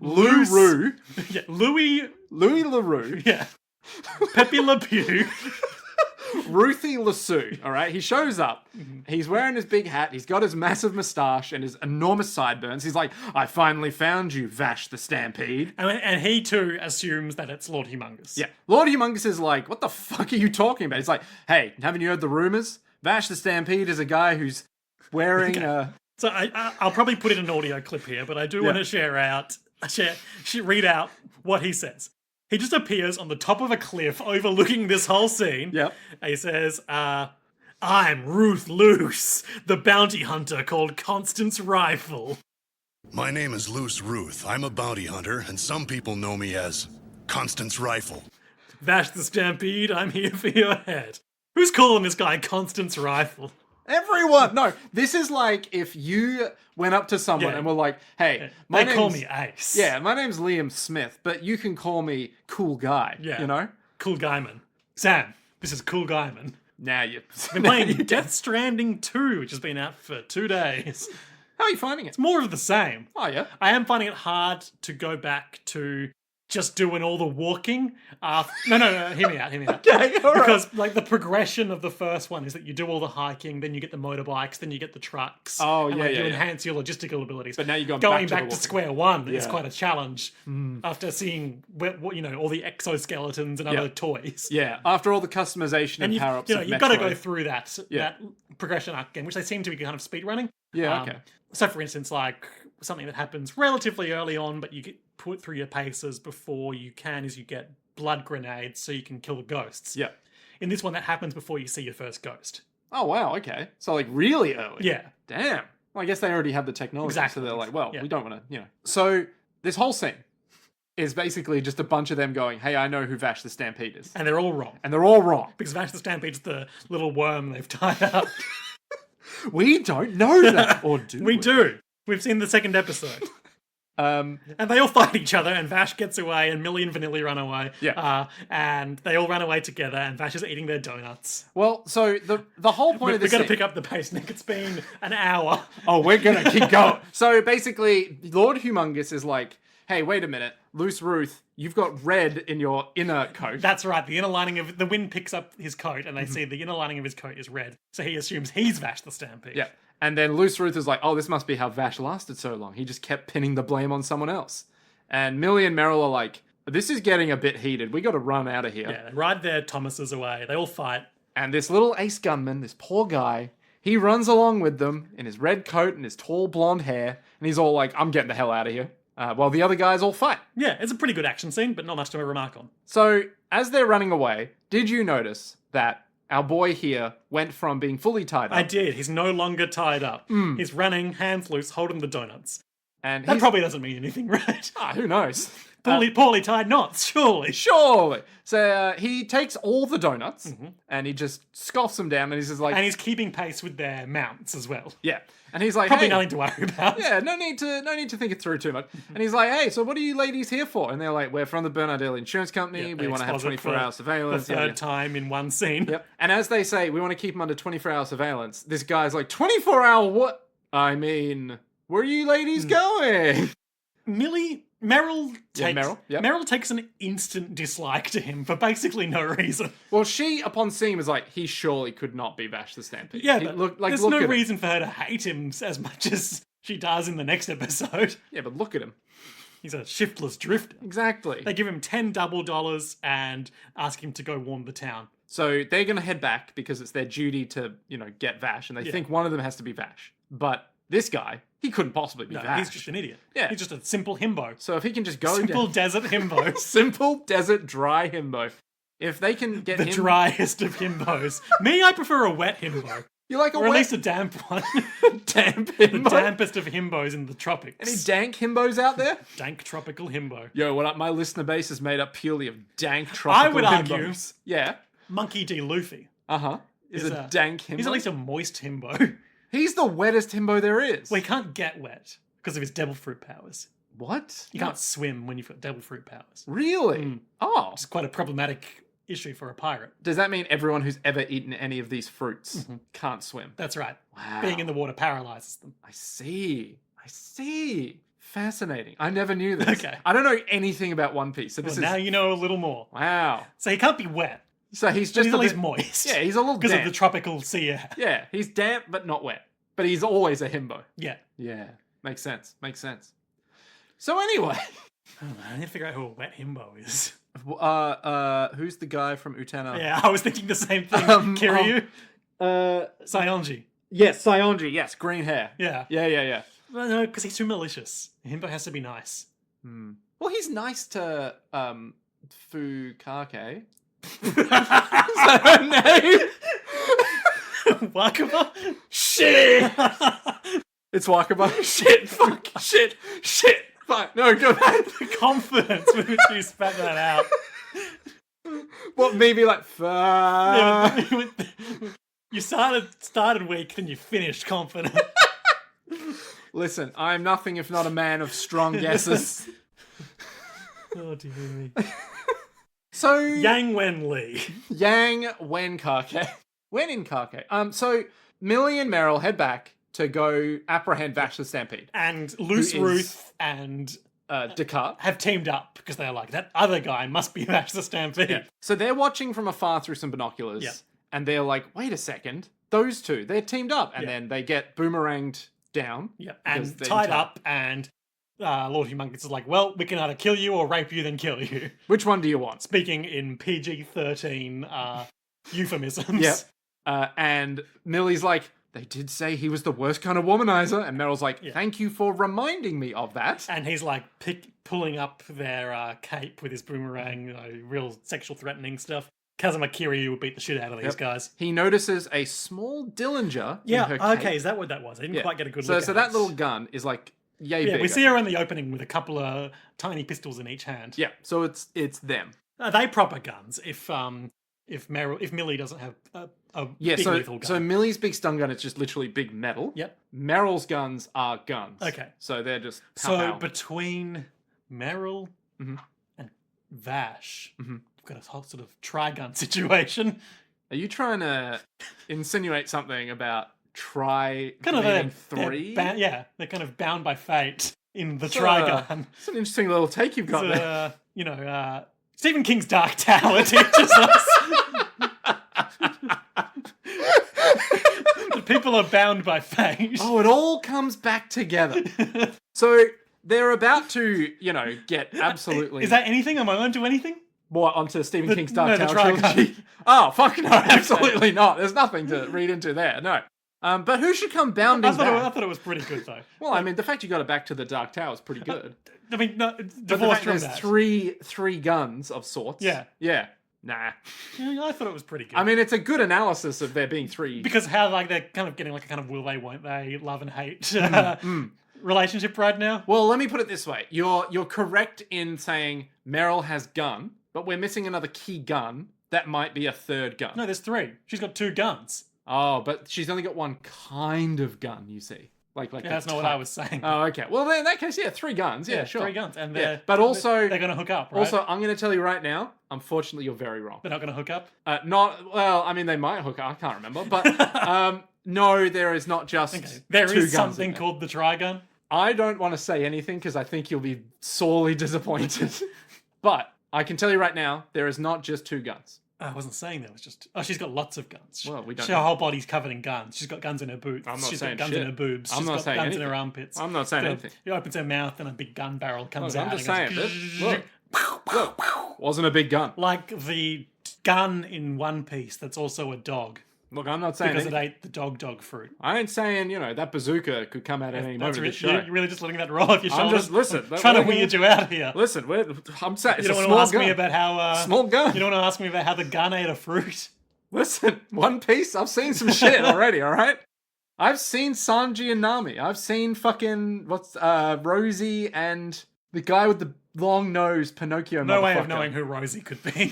S2: Lou Roo.
S1: Yeah, Louis.
S2: Louis LaRue.
S1: Yeah. Pepe Le Pew.
S2: Ruthie Lasue, all right? He shows up. He's wearing his big hat. He's got his massive moustache and his enormous sideburns. He's like, I finally found you, Vash the Stampede.
S1: And he too assumes that it's Lord Humongous.
S2: Yeah. Lord Humongous is like, what the fuck are you talking about? He's like, hey, haven't you heard the rumors? Vash the Stampede is a guy who's wearing
S1: So I'll probably put in an audio clip here, but I do want to share out read out what he says. He just appears on the top of a cliff overlooking this whole scene.
S2: Yep.
S1: And he says, I'm Ruth Luce, the bounty hunter called Constance Rifle.
S4: My name is Luce Ruth. I'm a bounty hunter, and some people know me as Constance Rifle.
S1: Vash the Stampede, I'm here for your head. Who's calling this guy Constance Rifle?
S2: Everyone! No, this is like if you went up to someone
S1: Yeah.
S2: and were like, hey,
S1: They
S2: my
S1: call
S2: name's...
S1: me Ace.
S2: Yeah, my name's Liam Smith, but you can call me Cool Guy,
S1: Yeah.
S2: you know?
S1: Cool Guyman. Sam, this is Cool Guyman.
S2: Now you...
S1: Been playing Death Stranding 2, which has been out for 2 days.
S2: How are you finding it?
S1: More of the same.
S2: Oh, yeah?
S1: I am finding it hard to go back to just doing all the walking. No, hear me out.
S2: Okay, all right.
S1: Because like the progression of the first one is that you do all the hiking, then you get the motorbikes, then you get the trucks.
S2: Oh,
S1: and,
S2: yeah,
S1: like,
S2: yeah,
S1: you
S2: yeah.
S1: enhance your logistical abilities.
S2: But now you're
S1: going
S2: back
S1: back
S2: to
S1: to
S2: the
S1: square one is
S2: Yeah.
S1: quite a challenge after seeing all the exoskeletons and other toys.
S2: Yeah, after all the customization and
S1: And
S2: power-ups
S1: you've got to go
S2: Metroid.
S1: through that progression arc again, which they seem to be kind of speed running.
S2: Yeah, okay.
S1: So, for instance, like something that happens relatively early on, but you get put through your paces before you can, is you get blood grenades so you can kill the ghosts.
S2: Yeah.
S1: In this one, that happens before you see your first ghost.
S2: Oh, wow, okay. So, like, really early.
S1: Yeah.
S2: Damn. Well, I guess they already have the technology,
S1: Exactly.
S2: so they're like, well,
S1: Yeah.
S2: we don't want to, So, this whole scene is basically just a bunch of them going, hey, I know who Vash the Stampede is.
S1: And they're all wrong.
S2: And they're all wrong.
S1: Because Vash the Stampede's the little worm they've tied up.
S2: We don't know that. Or do we?
S1: We do. We've seen the second episode. And they all fight each other, and Vash gets away, and Millie and Vanilli run away.
S2: Yeah.
S1: And they all run away together, and Vash is eating their donuts.
S2: Well, so the whole point of
S1: We've
S2: this
S1: got to
S2: scene-
S1: pick up the pace, Nick. It's been an hour.
S2: Oh, we're gonna keep going. So basically, Lord Humongous is like, hey, wait a minute, Loose Ruth, you've got red in your inner coat.
S1: That's right. The inner lining of the wind picks up his coat, and they see the inner lining of his coat is red. So he assumes he's Vash the Stampede.
S2: Yeah. And then Loose Ruth is like, oh, this must be how Vash lasted so long. He just kept pinning the blame on someone else. And Millie and Meryl are like, this is getting a bit heated. We got to run out of here.
S1: Yeah, they ride their Thomases away. They all fight.
S2: And this little ace gunman, this poor guy, he runs along with them in his red coat and his tall blonde hair. And he's all like, I'm getting the hell out of here. While the other guys all fight.
S1: Yeah, it's a pretty good action scene, but not much to remark on.
S2: So, as they're running away, did you notice that our boy here went from being fully tied up?
S1: I did. He's no longer tied up. He's running, hands loose, holding the donuts.
S2: And
S1: That
S2: he's...
S1: probably doesn't mean anything, right?
S2: who knows?
S1: Poorly tied knots, surely.
S2: Surely. So he takes all the donuts and he just scoffs them down and he's just like,
S1: And he's keeping pace with their mounts as well.
S2: yeah. And he's like,
S1: Probably
S2: hey,
S1: nothing to worry about.
S2: yeah, no need to think it through too much. And he's like, hey, so what are you ladies here for? And they're like, we're from the Bernardale Insurance Company. we
S1: They
S2: want to have
S1: exposit
S2: 24-hour
S1: for
S2: surveillance.
S1: The
S2: Yeah,
S1: third
S2: yeah.
S1: time in one scene.
S2: Yep. And as they say, we want to keep them under 24-hour surveillance. This guy's like, 24-hour what? I mean, where are you ladies going?
S1: Meryl
S2: Yeah,
S1: takes,
S2: Meryl, yep.
S1: Meryl takes an instant dislike to him for basically no reason.
S2: Well, she, upon seeing him, was like, he surely could not be Vash the Stampede.
S1: Yeah,
S2: He
S1: but
S2: look
S1: there's no
S2: at him.
S1: reason for her to hate him as much as she does in the next episode.
S2: Yeah, but look at him.
S1: He's a shiftless drifter.
S2: Exactly.
S1: They give him $10 double and ask him to go warn the town.
S2: So they're going to head back because it's their duty to, get Vash, and they think one of them has to be Vash. But this guy, he couldn't possibly be
S1: No,
S2: Vash.
S1: he's just an idiot.
S2: Yeah.
S1: He's just a simple himbo.
S2: So if he can just go
S1: Simple
S2: down...
S1: desert himbo.
S2: Simple, desert, dry himbo. If they can get
S1: The
S2: him...
S1: driest of himbos. Me, I prefer a wet himbo.
S2: You like a
S1: Or at
S2: wet,
S1: least a damp one.
S2: damp
S1: The
S2: himbo?
S1: dampest of himbos in the tropics.
S2: Any dank himbos out there?
S1: Dank tropical himbo.
S2: Yo, what up? My listener base is made up purely of dank tropical
S1: I would argue-
S2: himbos. Yeah.
S1: Monkey D. Luffy.
S2: Uh-huh. Is a dank himbo.
S1: He's at least a moist himbo.
S2: He's the wettest himbo there is.
S1: Well, he can't get wet because of his devil fruit powers.
S2: What?
S1: You can't swim when you've got devil fruit powers.
S2: Really? Oh.
S1: It's quite a problematic issue for a pirate.
S2: Does that mean everyone who's ever eaten any of these fruits can't swim?
S1: That's right.
S2: Wow.
S1: Being in the water paralyzes them.
S2: I see. Fascinating. I never knew this.
S1: Okay.
S2: I don't know anything about One Piece, so this
S1: Well, now you know a little more.
S2: Wow.
S1: So he can't be wet.
S2: So he's
S1: But
S2: just
S1: he's
S2: a
S1: at least
S2: bit-
S1: moist.
S2: Yeah, he's a little
S1: because of
S2: damp.
S1: the tropical sea air.
S2: Yeah, he's damp but not wet. But he's always a himbo.
S1: Yeah.
S2: Yeah, makes sense. So anyway,
S1: I need to figure out who a wet himbo is.
S2: who's the guy from Utena?
S1: Yeah, I was thinking the same thing. Kiryu? Sayonji.
S2: Yes, Sayonji. Yes, green hair.
S1: Yeah.
S2: Yeah.
S1: Well, no, because he's too malicious. Himbo has to be nice.
S2: Well, he's nice to Fukake. Is that her name?
S1: Wakaba?
S2: Shit! It's Wakaba. Shit, fuck, shit, fuck. No, go back.
S1: The confidence with which you spat that out.
S2: What, maybe like, fuck.
S1: You started weak, then you finished confident.
S2: Listen, I'm nothing if not a man of strong guesses.
S1: Oh, dear me.
S2: So...
S1: Yang Wen Lee.
S2: Yang Wen Kake. Wen in Kake. So Millie and Meryl head back to go apprehend Vash the Stampede.
S1: And Loose
S2: Who is-
S1: Ruth and
S2: Descartes.
S1: have teamed up because they're like, that other guy must be Vash the Stampede.
S2: Yeah. So they're watching from afar through some binoculars.
S1: Yeah.
S2: And they're like, wait a second. Those two, they're teamed up. And
S1: Yeah.
S2: then they get boomeranged down.
S1: Yeah,
S2: because
S1: and
S2: they're
S1: tied
S2: tied.
S1: up, and Lord Humongous is like, well, we can either kill you or rape you, then kill you.
S2: Which one do you want?
S1: Speaking in PG-13 euphemisms.
S2: Yep. And Millie's like, they did say he was the worst kind of womanizer. And Meryl's like, thank you for reminding me of that.
S1: And he's like pulling up their cape with his boomerang, real sexual threatening stuff. Kazuma Kiryu would beat the shit out of these guys.
S2: He notices a small Dillinger in
S1: Yeah,
S2: her
S1: okay,
S2: cape.
S1: is that what that was? I didn't quite get a good
S2: So
S1: look
S2: so
S1: at
S2: that
S1: it.
S2: little gun is like yay
S1: Yeah,
S2: big.
S1: we see her in the opening with a couple of tiny pistols in each hand.
S2: Yeah, so it's them.
S1: Are they proper guns? If Millie doesn't have a
S2: Yeah,
S1: big
S2: so
S1: lethal gun.
S2: so Millie's big stun gun is just literally big metal.
S1: Yep.
S2: Meryl's guns are guns.
S1: Okay.
S2: So they're just
S1: So
S2: pow-pow.
S1: between Meryl
S2: Mhm.
S1: and Vash,
S2: Mhm.
S1: we've got a whole sort of tri-gun situation.
S2: Are you trying to insinuate something about
S1: Kind of
S2: meaning
S1: they're
S2: three?
S1: they're kind of bound by fate in the
S2: So,
S1: tri-gun.
S2: It's an interesting little take you've got
S1: So,
S2: there.
S1: Stephen King's Dark Tower teaches us that people are bound by fate.
S2: Oh, it all comes back together. So they're about to, get absolutely...
S1: Is that anything? Am I on to anything?
S2: What, onto Stephen King's Dark
S1: no, the
S2: Tower
S1: Trigun.
S2: trilogy? Oh, fuck no, absolutely not. There's nothing to read into there, no. But who should come bounding
S1: I
S2: back?
S1: thought it was pretty good though.
S2: Well, I mean, the fact you got it back to the Dark Tower is pretty good.
S1: I mean, no,
S2: But the
S1: divorced
S2: fact
S1: from
S2: there's
S1: that.
S2: three guns of sorts.
S1: Yeah.
S2: Yeah. Nah.
S1: Yeah, I thought it was pretty good.
S2: I mean, it's a good analysis of there being three.
S1: because how they're kind of getting like a kind of will they, won't they, love and hate relationship right now.
S2: Well, let me put it this way. You're correct in saying Meryl has gun, but we're missing another key gun that might be a third gun.
S1: No, there's three. She's got two guns.
S2: Oh, but she's only got one kind of gun, you see. Like
S1: Yeah, that's not what I was saying.
S2: Oh, okay. Well, then in that case, yeah, three guns. Yeah, sure.
S1: Three guns, and
S2: Yeah,
S1: they're
S2: but also
S1: they're going to hook up. Right?
S2: Also, I'm going to tell you right now. Unfortunately, you're very wrong.
S1: they're not going to hook up.
S2: Not well. I mean, they might hook up. I can't remember, but no, there is not just
S1: Okay. There
S2: two
S1: is
S2: guns in
S1: something
S2: there.
S1: called the Trigun.
S2: I don't want to say anything because I think you'll be sorely disappointed. But I can tell you right now, there is not just two guns.
S1: I wasn't saying that. It was just she's got lots of guns.
S2: Well, we don't
S1: Her
S2: know.
S1: whole body's covered in guns. She's got guns in her boots.
S2: I'm not
S1: She's
S2: saying
S1: got guns
S2: shit.
S1: in her boobs.
S2: I'm
S1: She's
S2: not
S1: got
S2: saying
S1: guns
S2: anything.
S1: in her armpits.
S2: I'm not saying anything.
S1: She opens her mouth and a big gun barrel comes
S2: Look,
S1: out.
S2: I'm just
S1: and
S2: saying.
S1: goes,
S2: Look, wasn't a big gun.
S1: like the gun in One Piece that's also a dog
S2: Look, I'm not saying
S1: because it
S2: anything.
S1: ate the dog fruit.
S2: I ain't saying, that bazooka could come out at any moment of the show.
S1: You're really just letting that roll off your
S2: I'm
S1: shoulders.
S2: just- listen,
S1: I'm trying to
S2: we're
S1: weird you out here.
S2: Listen, I'm saying it's
S1: You
S2: a
S1: don't want
S2: small
S1: to ask
S2: gun.
S1: me about how
S2: Small gun.
S1: You don't want to ask me about how the gun ate a fruit.
S2: Listen, One Piece, I've seen some shit already, alright? I've seen Sanji and Nami. I've seen fucking, Rosie and the guy with the long nose, Pinocchio
S1: No way of
S2: motherfucker.
S1: knowing who Rosie could be.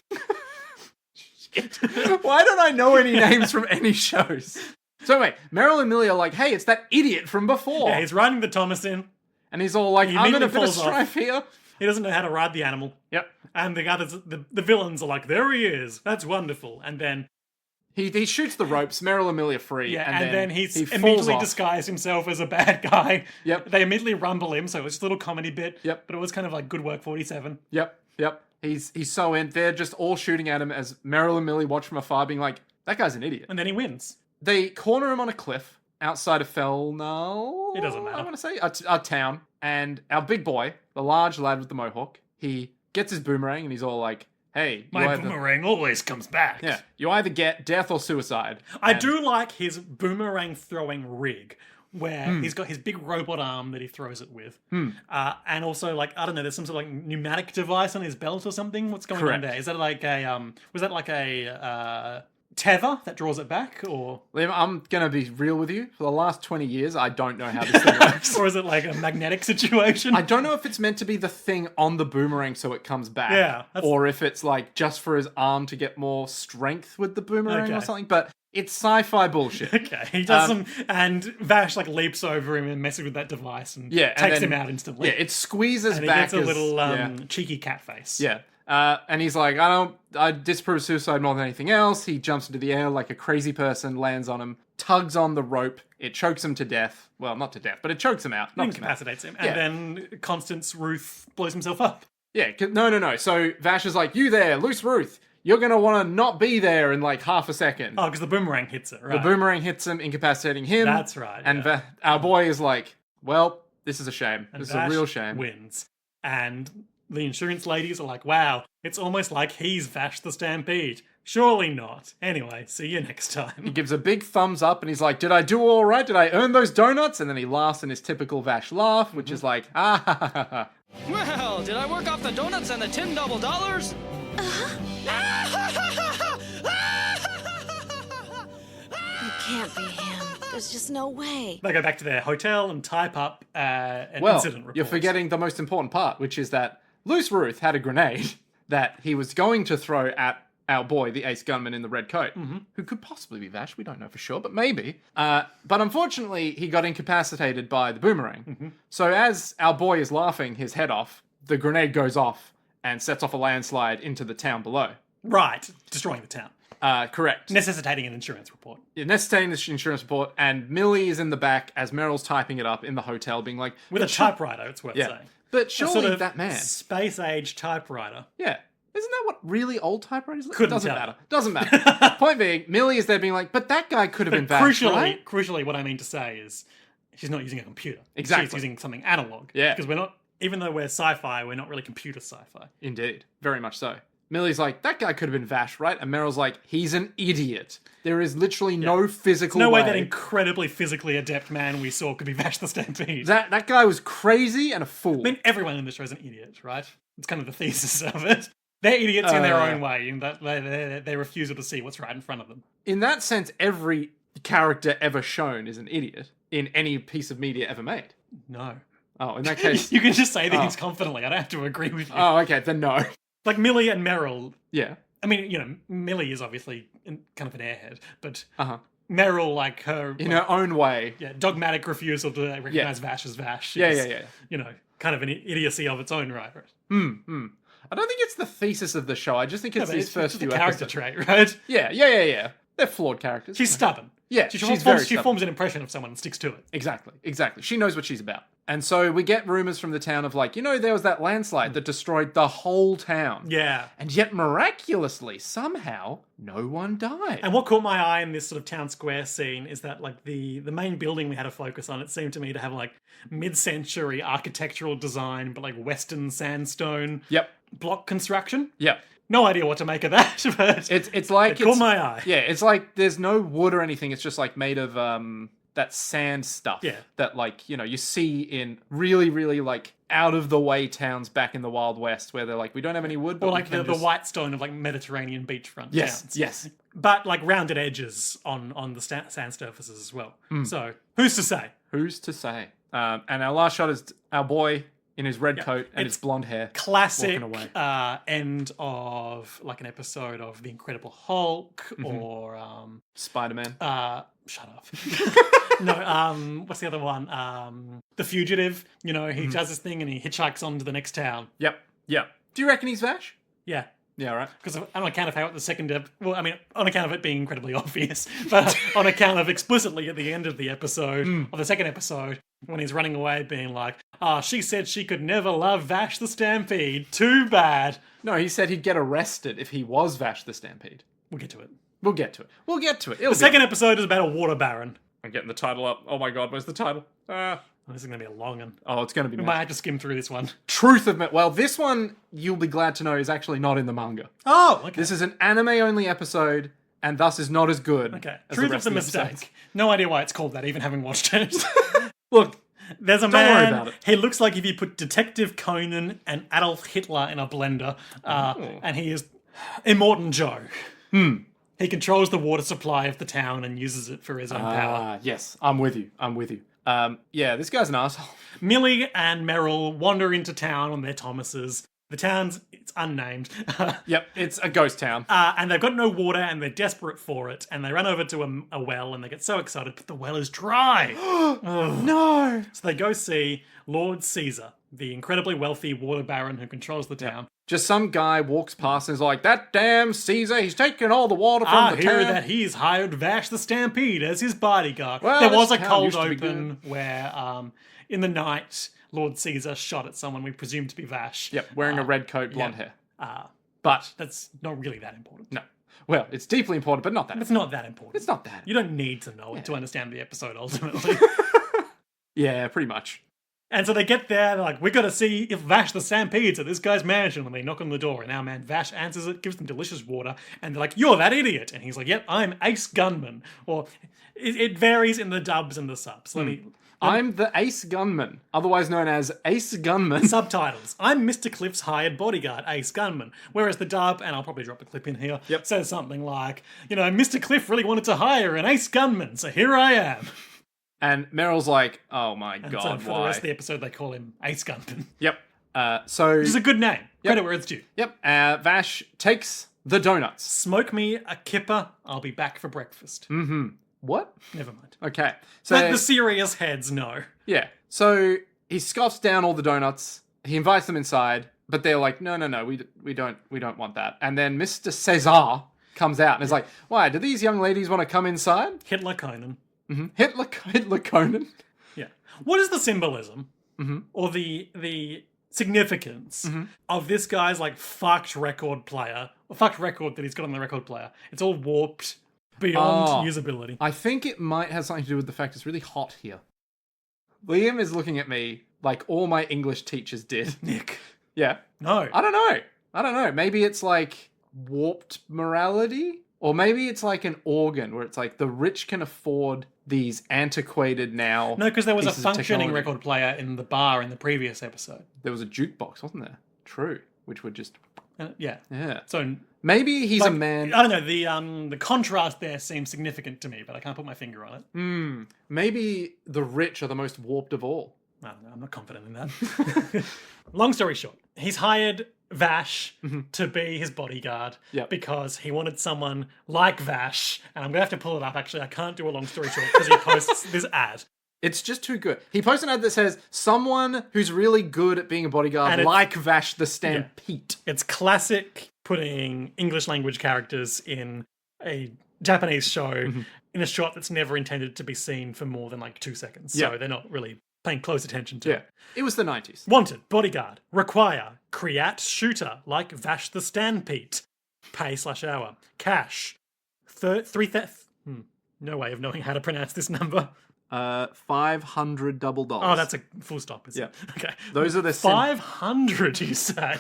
S2: Why don't I know any names from any shows? So anyway, Meryl and Millie are like, hey, it's that idiot from before.
S1: Yeah, he's riding the Thomas in.
S2: And he's all like,
S1: He
S2: I'm in a
S1: immediately
S2: bit of
S1: falls off.
S2: strife here.
S1: He doesn't know how to ride the animal.
S2: Yep.
S1: And the others, the villains are like, there he is. That's wonderful. And then,
S2: He shoots the ropes, Meryl and Millie are free.
S1: yeah,
S2: and
S1: then he's
S2: he falls
S1: immediately
S2: off.
S1: disguised himself as a bad guy.
S2: Yep.
S1: They immediately rumble him, so it's just a little comedy bit.
S2: Yep.
S1: But it was kind of like good work, 47.
S2: Yep. He's so in. They're just all shooting at him as Meryl and Millie watch from afar, being like, that guy's an idiot.
S1: And then he wins.
S2: They corner him on a cliff outside of Felnal.
S1: It doesn't matter.
S2: I want to say a town. And our big boy, the large lad with the mohawk, he gets his boomerang and he's all like, hey, you
S1: My
S2: either,
S1: boomerang always comes back.
S2: you either get death or suicide.
S1: I
S2: And-
S1: do like his boomerang throwing rig, where he's got his big robot arm that he throws it with. And also, like, I don't know, there's some sort of, like, pneumatic device on his belt or something. What's going on there? Is that like a, was that like a tether that draws it back, or?
S2: Liam, I'm going to be real with you. For the last 20 years, I don't know how this thing works.
S1: Or is it like a magnetic situation?
S2: I don't know if it's meant to be the thing on the boomerang so it comes back.
S1: Yeah,
S2: or if it's like just for his arm to get more strength with the boomerang or something. But it's sci-fi bullshit.
S1: Okay, he does some, and Vash like leaps over him and messes with that device and takes him out instantly.
S2: Yeah, it squeezes
S1: and
S2: back.
S1: He gets a little cheeky cat face.
S2: Yeah. And he's like, I disapprove of suicide more than anything else. He jumps into the air like a crazy person, lands on him, tugs on the rope. It chokes him to death. Well, not to death, but it chokes him out.
S1: Incapacitates him. And then Constance Ruth blows himself up.
S2: Yeah, no. So Vash is like, you there, loose Ruth. You're going to want to not be there in like half a second.
S1: Oh, because the boomerang hits it, right?
S2: The boomerang hits him, incapacitating him.
S1: That's right.
S2: And our boy is like, well, this is a shame.
S1: And
S2: this
S1: Vash
S2: is a real shame.
S1: Wins. And the insurance ladies are like, wow, it's almost like he's Vash the Stampede. Surely not. Anyway, see you next
S2: He
S1: time.
S2: gives a big thumbs up and he's like, did I do all right? Did I earn those donuts? And then he laughs in his typical Vash laugh, which is like, ah ha ha ha ha.
S7: Well, did I work off the donuts and the $10 double dollars?
S6: You can't be him. There's just no way.
S1: They go back to their hotel and type up an
S2: Well,
S1: incident report.
S2: you're forgetting the most important part, which is that Loose Ruth had a grenade that he was going to throw at our boy, the ace gunman in the red coat, who could possibly be Vash. We don't know for sure, but maybe. But unfortunately, he got incapacitated by the boomerang. So as our boy is laughing his head off, the grenade goes off and sets off a landslide into the town below.
S1: Right, destroying the town.
S2: Correct.
S1: Necessitating an insurance report.
S2: Yeah, necessitating this insurance report, and Millie is in the back as Meryl's typing it up in the hotel, being like...
S1: With a typewriter, it's worth saying.
S2: But
S1: A
S2: surely
S1: sort of
S2: that man...
S1: space-age typewriter.
S2: Yeah. Isn't that what really old typewriters look?
S1: Couldn't
S2: Doesn't
S1: tell.
S2: matter. Doesn't matter. Point being, Millie is there being like, but that guy could have been Vash, right?
S1: Crucially, what I mean to say is she's not using a computer.
S2: Exactly.
S1: She's using something analog.
S2: Yeah.
S1: Because we're not, even though we're sci-fi, we're not really computer sci-fi.
S2: Indeed. Very much so. Millie's like, that guy could have been Vash, right? And Meryl's like, he's an idiot. There is literally no physical
S1: No way
S2: way
S1: that incredibly physically adept man we saw could be Vash the Stampede.
S2: That guy was crazy and a fool.
S1: I mean, everyone in this show is an idiot, right? It's kind of the thesis of it. They're idiots in their own way, in that they refusal to see what's right in front of them.
S2: In that sense, every character ever shown is an idiot in any piece of media ever made.
S1: No.
S2: Oh, in that case...
S1: You can just say things confidently. I don't have to agree with you.
S2: Oh, okay, then no.
S1: Like Millie and Meryl.
S2: Yeah.
S1: I mean, you know, Millie is obviously kind of an airhead, but Meryl, like her...
S2: In her own way.
S1: Yeah, dogmatic refusal to recognize Vash as Vash.
S2: Yeah.
S1: You know, kind of an idiocy of its own right.
S2: I don't think it's the thesis of the show. I just think it's these first few
S1: character
S2: episodes.
S1: trait, right?
S2: Yeah. They're flawed characters.
S1: She's stubborn.
S2: Yeah,
S1: she
S2: she's very
S1: she
S2: stubborn.
S1: forms an impression of someone and sticks to it.
S2: Exactly. She knows what she's about. And so we get rumors from the town of like, you know, there was that landslide that destroyed the whole town.
S1: Yeah.
S2: And yet miraculously, somehow, no one died.
S1: And what caught my eye in this sort of town square scene is that like the main building we had to focus on, it seemed to me to have like mid-century architectural design, but like Western sandstone block construction.
S2: Yep.
S1: No idea what to make of that, but
S2: it's like
S1: it caught my eye.
S2: Yeah, it's like there's no wood or anything. It's just like made of that sand stuff.
S1: Yeah.
S2: That like, you know, you see in really, really like out of the way towns back in the Wild West where they're like, we don't have any wood. But
S1: Or like
S2: we
S1: the
S2: can just...
S1: white stone of like Mediterranean beachfront towns.
S2: Yes.
S1: But like rounded edges on the sand surfaces as well. So who's to say?
S2: Who's to say? And our last shot is our boy in his red coat and his blonde hair.
S1: Classic
S2: walking away.
S1: End of like an episode of The Incredible Hulk or
S2: Spider-Man.
S1: Shut up. No, what's the other one? The Fugitive. You know, he does this thing and he hitchhikes on to the next town.
S2: Yep. Do you reckon he's Vash?
S1: Yeah.
S2: Yeah, right.
S1: Because on account of how at the second... well, I mean, on account of it being incredibly obvious, but on account of explicitly at the end of the episode, of the second episode, when he's running away being like, she said she could never love Vash the Stampede. Too bad.
S2: No, he said he'd get arrested if he was Vash the Stampede.
S1: We'll get to it.
S2: We'll get to it.
S1: The second episode is about a water baron.
S2: I'm getting the title up. Oh my god, where's the title?
S1: This is going to be a long one.
S2: Oh, it's going to be...
S1: We might have to skim through this one.
S2: Truth of... Well, this one, you'll be glad to know, is actually not in the manga.
S1: Oh, okay.
S2: This is an anime-only episode, and thus is not as good.
S1: Okay.
S2: as
S1: Truth
S2: the
S1: of
S2: rest
S1: the
S2: of
S1: mistake.
S2: episodes.
S1: No idea why it's called that, even having watched it.
S2: Look,
S1: There's a
S2: Don't worry
S1: man.
S2: about it.
S1: He looks like if you put Detective Conan and Adolf Hitler in a blender, and he is Immortan Joe. He controls the water supply of the town and uses it for his own power.
S2: yes, I'm with you. Yeah, this guy's an asshole.
S1: Millie and Meryl wander into town on their Thomases. The it's unnamed.
S2: Yep, it's a ghost town.
S1: And they've got no water and they're desperate for it. And they run over to a well and they get so excited, but the well is dry.
S2: No!
S1: So they go see Lord Caesar, the incredibly wealthy water baron who controls the town.
S2: Just some guy walks past and is like, that damn Caesar, he's taking all the water from
S1: I
S2: the
S1: hear
S2: town.
S1: that he's hired Vash the Stampede as his bodyguard.
S2: Well,
S1: there was
S2: this
S1: a
S2: town
S1: cold
S2: used to be
S1: open where in the night Lord Caesar shot at someone we presume to be Vash.
S2: Yep, wearing a red coat, blonde hair.
S1: But that's not really that important.
S2: No. Well, it's deeply important, but not that.
S1: It's not that important.
S2: It's not that.
S1: You don't need to know it to understand the episode ultimately.
S2: Yeah, pretty much.
S1: And so they get there, they're like, we gotta see if Vash the Stampede's at this guy's mansion. And they knock on the door, and our man Vash answers it, gives them delicious water, and they're like, you're that idiot. And he's like, yep, I'm Ace Gunman. Or it varies in the dubs and the subs.
S2: I'm the Ace Gunman, otherwise known as Ace Gunman.
S1: Subtitles. I'm Mr. Cliff's hired bodyguard, Ace Gunman. Whereas the dub, and I'll probably drop a clip in here, says something like, Mr. Cliff really wanted to hire an Ace Gunman, so here I am.
S2: And Meryl's like, oh my
S1: And
S2: god,
S1: so for
S2: why?
S1: the rest of the episode, they call him Ace Gunman.
S2: Yep. So...
S1: Which is a good name. Credit where it's due.
S2: Yep. Vash takes the donuts.
S1: Smoke me a kipper, I'll be back for breakfast.
S2: What?
S1: Never mind.
S2: Okay. So
S1: The serious heads know.
S2: yeah. So he scoffs down all the donuts. He invites them inside, but they're like, no, we don't want that. And then Mr. Caesar comes out and is like, why? Do these young ladies want to come inside?
S1: Hitler Conan.
S2: Hitler Conan.
S1: Yeah. What is the symbolism or the significance of this guy's like fucked record player, or fucked record that he's got on the record player? It's all warped beyond usability.
S2: I think it might have something to do with the fact it's really hot here. Liam is looking at me like all my English teachers did.
S1: Nick.
S2: Yeah.
S1: No.
S2: I don't know. Maybe it's like warped morality? Or maybe it's like an organ where it's like the rich can afford these antiquated now.
S1: No, because there was a
S2: pieces of
S1: functioning
S2: technology.
S1: record player in the bar in the previous episode.
S2: There was a jukebox, wasn't there? True. Which would just...
S1: Yeah.
S2: Yeah.
S1: So
S2: Maybe he's
S1: like,
S2: a man...
S1: I don't know. The contrast there seems significant to me, but I can't put my finger on it.
S2: Maybe the rich are the most warped of all.
S1: I don't know, I'm not confident in that. Long story short, he's hired Vash to be his bodyguard because he wanted someone like Vash. And I'm going to have to pull it up. Actually, I can't do a long story short because he posts this ad.
S2: It's just too good. He posts an ad that says, someone who's really good at being a bodyguard
S1: And
S2: like Vash the Stampede.
S1: It's classic putting English language characters in a Japanese show in a shot that's never intended to be seen for more than like 2 seconds. So they're not really paying close attention to it.
S2: It was the 90s.
S1: Wanted, bodyguard, require, create shooter like Vash the Stampede. Pay/hour. Cash. No way of knowing how to pronounce this number.
S2: $500
S1: Oh, that's a full stop, is it? Okay.
S2: Those are the
S1: 500, you say?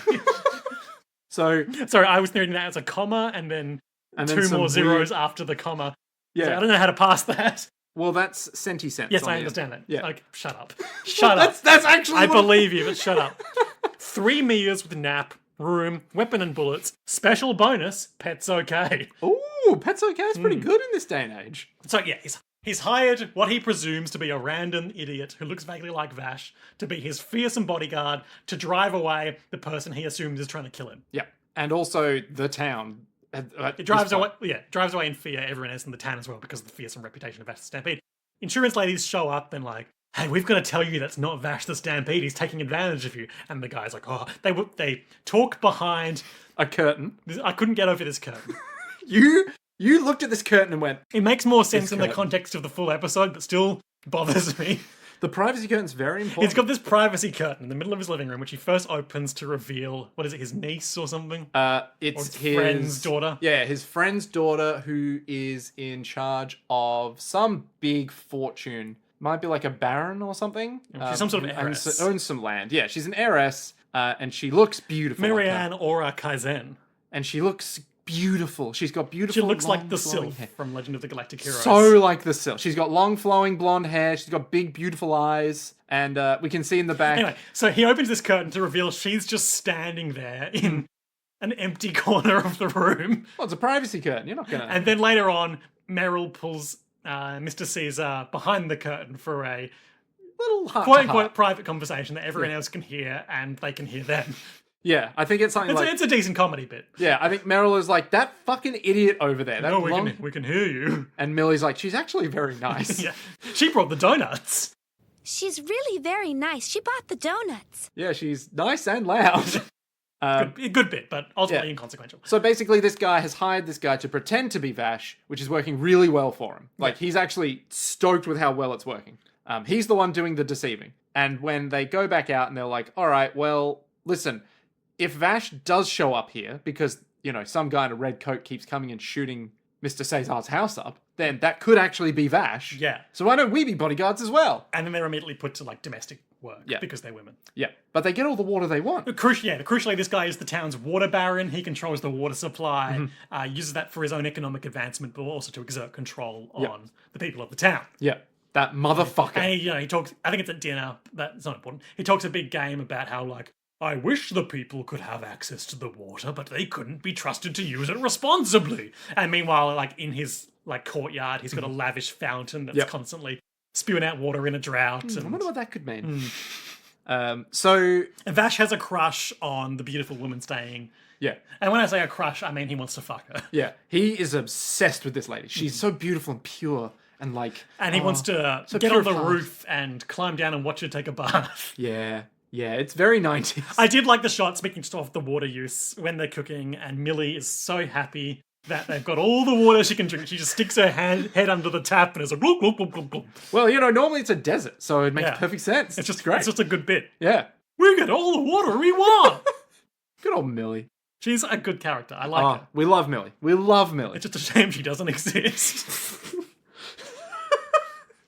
S2: So
S1: Sorry, I was thinking that as a comma and then two
S2: some
S1: more zeros
S2: weird-
S1: after the comma.
S2: Yeah.
S1: So I don't know how to pass that.
S2: Well, that's centi-cents.
S1: Yes,
S2: on
S1: I
S2: the
S1: understand
S2: end.
S1: that.
S2: Yeah.
S1: Like, shut up. Shut up.
S2: That's actually
S1: I
S2: what-
S1: believe you, but shut up. 3 meals with nap, room, weapon and bullets. Special bonus, pet's okay.
S2: Ooh, Pet's okay. It's pretty good in this day and age.
S1: So yeah, he's hired what he presumes to be a random idiot who looks vaguely like Vash to be his fearsome bodyguard to drive away the person he assumes is trying to kill him.
S2: Yeah. And also the town.
S1: It drives away, drives away in fear everyone else in the town as well because of the fearsome reputation of Vash the Stampede. Insurance ladies show up and like, hey, we've got to tell you that's not Vash the Stampede. He's taking advantage of you. And the guy's like, oh, they talk behind
S2: A curtain.
S1: I couldn't get over this curtain.
S2: You looked at this curtain and went,
S1: It makes more sense in the
S2: curtain.
S1: context of the full episode, but still bothers me.
S2: the privacy curtain's very important.
S1: He's got this privacy curtain in the middle of his living room, which he first opens to reveal, what is it, his niece or something?
S2: It's
S1: his
S2: his
S1: friend's daughter?
S2: Yeah, his friend's daughter who is in charge of some big fortune. Might be like a baron or something.
S1: She's some sort of
S2: who
S1: heiress.
S2: Owns some land. Yeah, she's an heiress, and she looks beautiful.
S1: Marianne Aura Kaizen.
S2: And she looks beautiful. She's got beautiful.
S1: She looks like
S2: long,
S1: the
S2: flowing
S1: Sylph
S2: hair.
S1: from Legend of the Galactic Heroes.
S2: So like the Sylph. She's got long, flowing blonde hair. She's got big, beautiful eyes. And we can see in the back.
S1: Anyway, so he opens this curtain to reveal she's just standing there in an empty corner of the room.
S2: Well, it's a privacy curtain. You're not going to...
S1: And then later on, Meryl pulls Mr. Caesar behind the curtain for a
S2: little
S1: quote-unquote private conversation that everyone else can hear, and they can hear them.
S2: Yeah, I think it's something
S1: It's a decent comedy bit.
S2: Yeah, I think Meryl is like, that fucking idiot over there. That
S1: No, we can hear you.
S2: And Millie's like, she's actually very nice.
S1: Yeah, she brought the donuts.
S5: She's really very nice. She bought the donuts.
S2: Yeah, she's nice and loud.
S1: Good bit, but ultimately inconsequential.
S2: So basically, this guy has hired this guy to pretend to be Vash, which is working really well for him. Like, he's actually stoked with how well it's working. He's the one doing the deceiving. And when they go back out and they're like, all right, well, listen, if Vash does show up here because, you know, some guy in a red coat keeps coming and shooting Mr. Caesar's house up, then that could actually be Vash.
S1: Yeah.
S2: So why don't we be bodyguards as well?
S1: And then they're immediately put to, like, domestic work because they're women.
S2: Yeah. But they get all the water they want.
S1: Crucially, this guy is the town's water baron. He controls the water supply, uses that for his own economic advancement, but also to exert control on the people of the town.
S2: Yeah. That motherfucker.
S1: And he talks, I think it's at dinner, that's not important. He talks a big game about how, like, I wish the people could have access to the water, but they couldn't be trusted to use it responsibly. And meanwhile, like, in his, like, courtyard, he's got a lavish fountain that's constantly spewing out water in a drought.
S2: I wonder what that could mean. So
S1: Vash has a crush on the beautiful woman staying.
S2: Yeah.
S1: And when I say a crush, I mean he wants to fuck her.
S2: Yeah. He is obsessed with this lady. She's so beautiful and pure and like...
S1: And he wants to get on the roof and climb down and watch her take a bath.
S2: Yeah. Yeah, it's very 90s.
S1: I did like the shot, speaking just off the water use, when they're cooking and Millie is so happy that they've got all the water she can drink. She just sticks her head under the tap and is like, gloop, gloop, gloop, gloop, gloop.
S2: Well, you know, normally it's a desert, so it makes perfect sense.
S1: It's just
S2: great.
S1: It's just a good bit.
S2: Yeah.
S1: We get all the water we want.
S2: Good old Millie.
S1: She's a good character. I like her.
S2: We love Millie. We love Millie.
S1: It's just a shame she doesn't exist.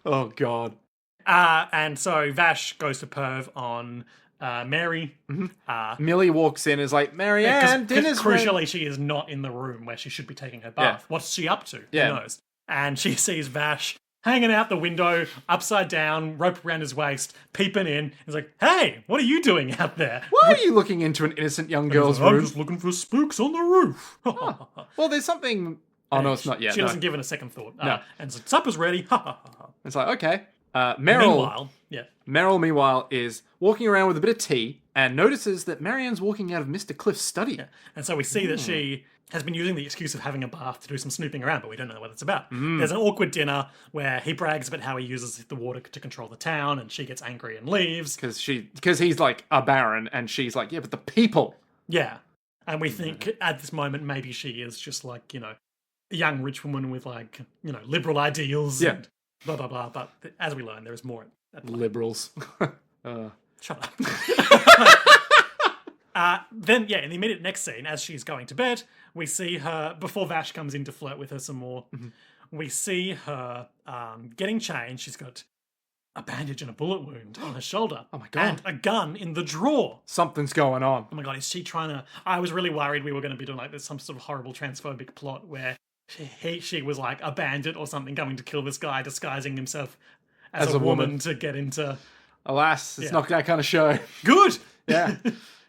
S2: Oh, God.
S1: And so Vash goes to perv on Mary.
S2: Millie walks in and is like, Marianne, dinner's
S1: crucially,
S2: ready.
S1: she is not in the room where she should be taking her bath.
S2: Yeah.
S1: What's she up to?
S2: Yeah.
S1: Who knows? And she sees Vash hanging out the window, upside down, rope around his waist, peeping in. He's like, hey, what are you doing out there?
S2: Why are you looking into an innocent young girl's
S1: I'm
S2: room?
S1: just looking for spooks on the roof.
S2: Well, there's something... Oh, no, it's not yet.
S1: She doesn't give it a second thought. And so supper's ready.
S2: It's like, okay. Meryl, meanwhile, is walking around with a bit of tea and notices that Marianne's walking out of Mr. Cliff's study.
S1: Yeah. And so we see that she has been using the excuse of having a bath to do some snooping around, but we don't know what it's about. There's an awkward dinner where he brags about how he uses the water to control the town, and she gets angry and leaves.
S2: Because he's like a baron, and she's like, yeah, but the people.
S1: Yeah. And we think at this moment maybe she is just like, you know, a young rich woman with like, you know, liberal ideals and blah, blah, blah. But as we learn, there is more at play.
S2: Liberals.
S1: Shut up. Then, in the immediate next scene, as she's going to bed, we see her, before Vash comes in to flirt with her some more, we see her getting changed. She's got a bandage and a bullet wound on her shoulder.
S2: Oh my God.
S1: And a gun in the drawer.
S2: Something's going on.
S1: Oh my God, is she trying to... I was really worried we were going to be doing like this, some sort of horrible transphobic plot where she was like a bandit or something coming to kill this guy, disguising himself as a woman to get into...
S2: Alas, it's not that kind of show.
S1: Good!
S2: Yeah.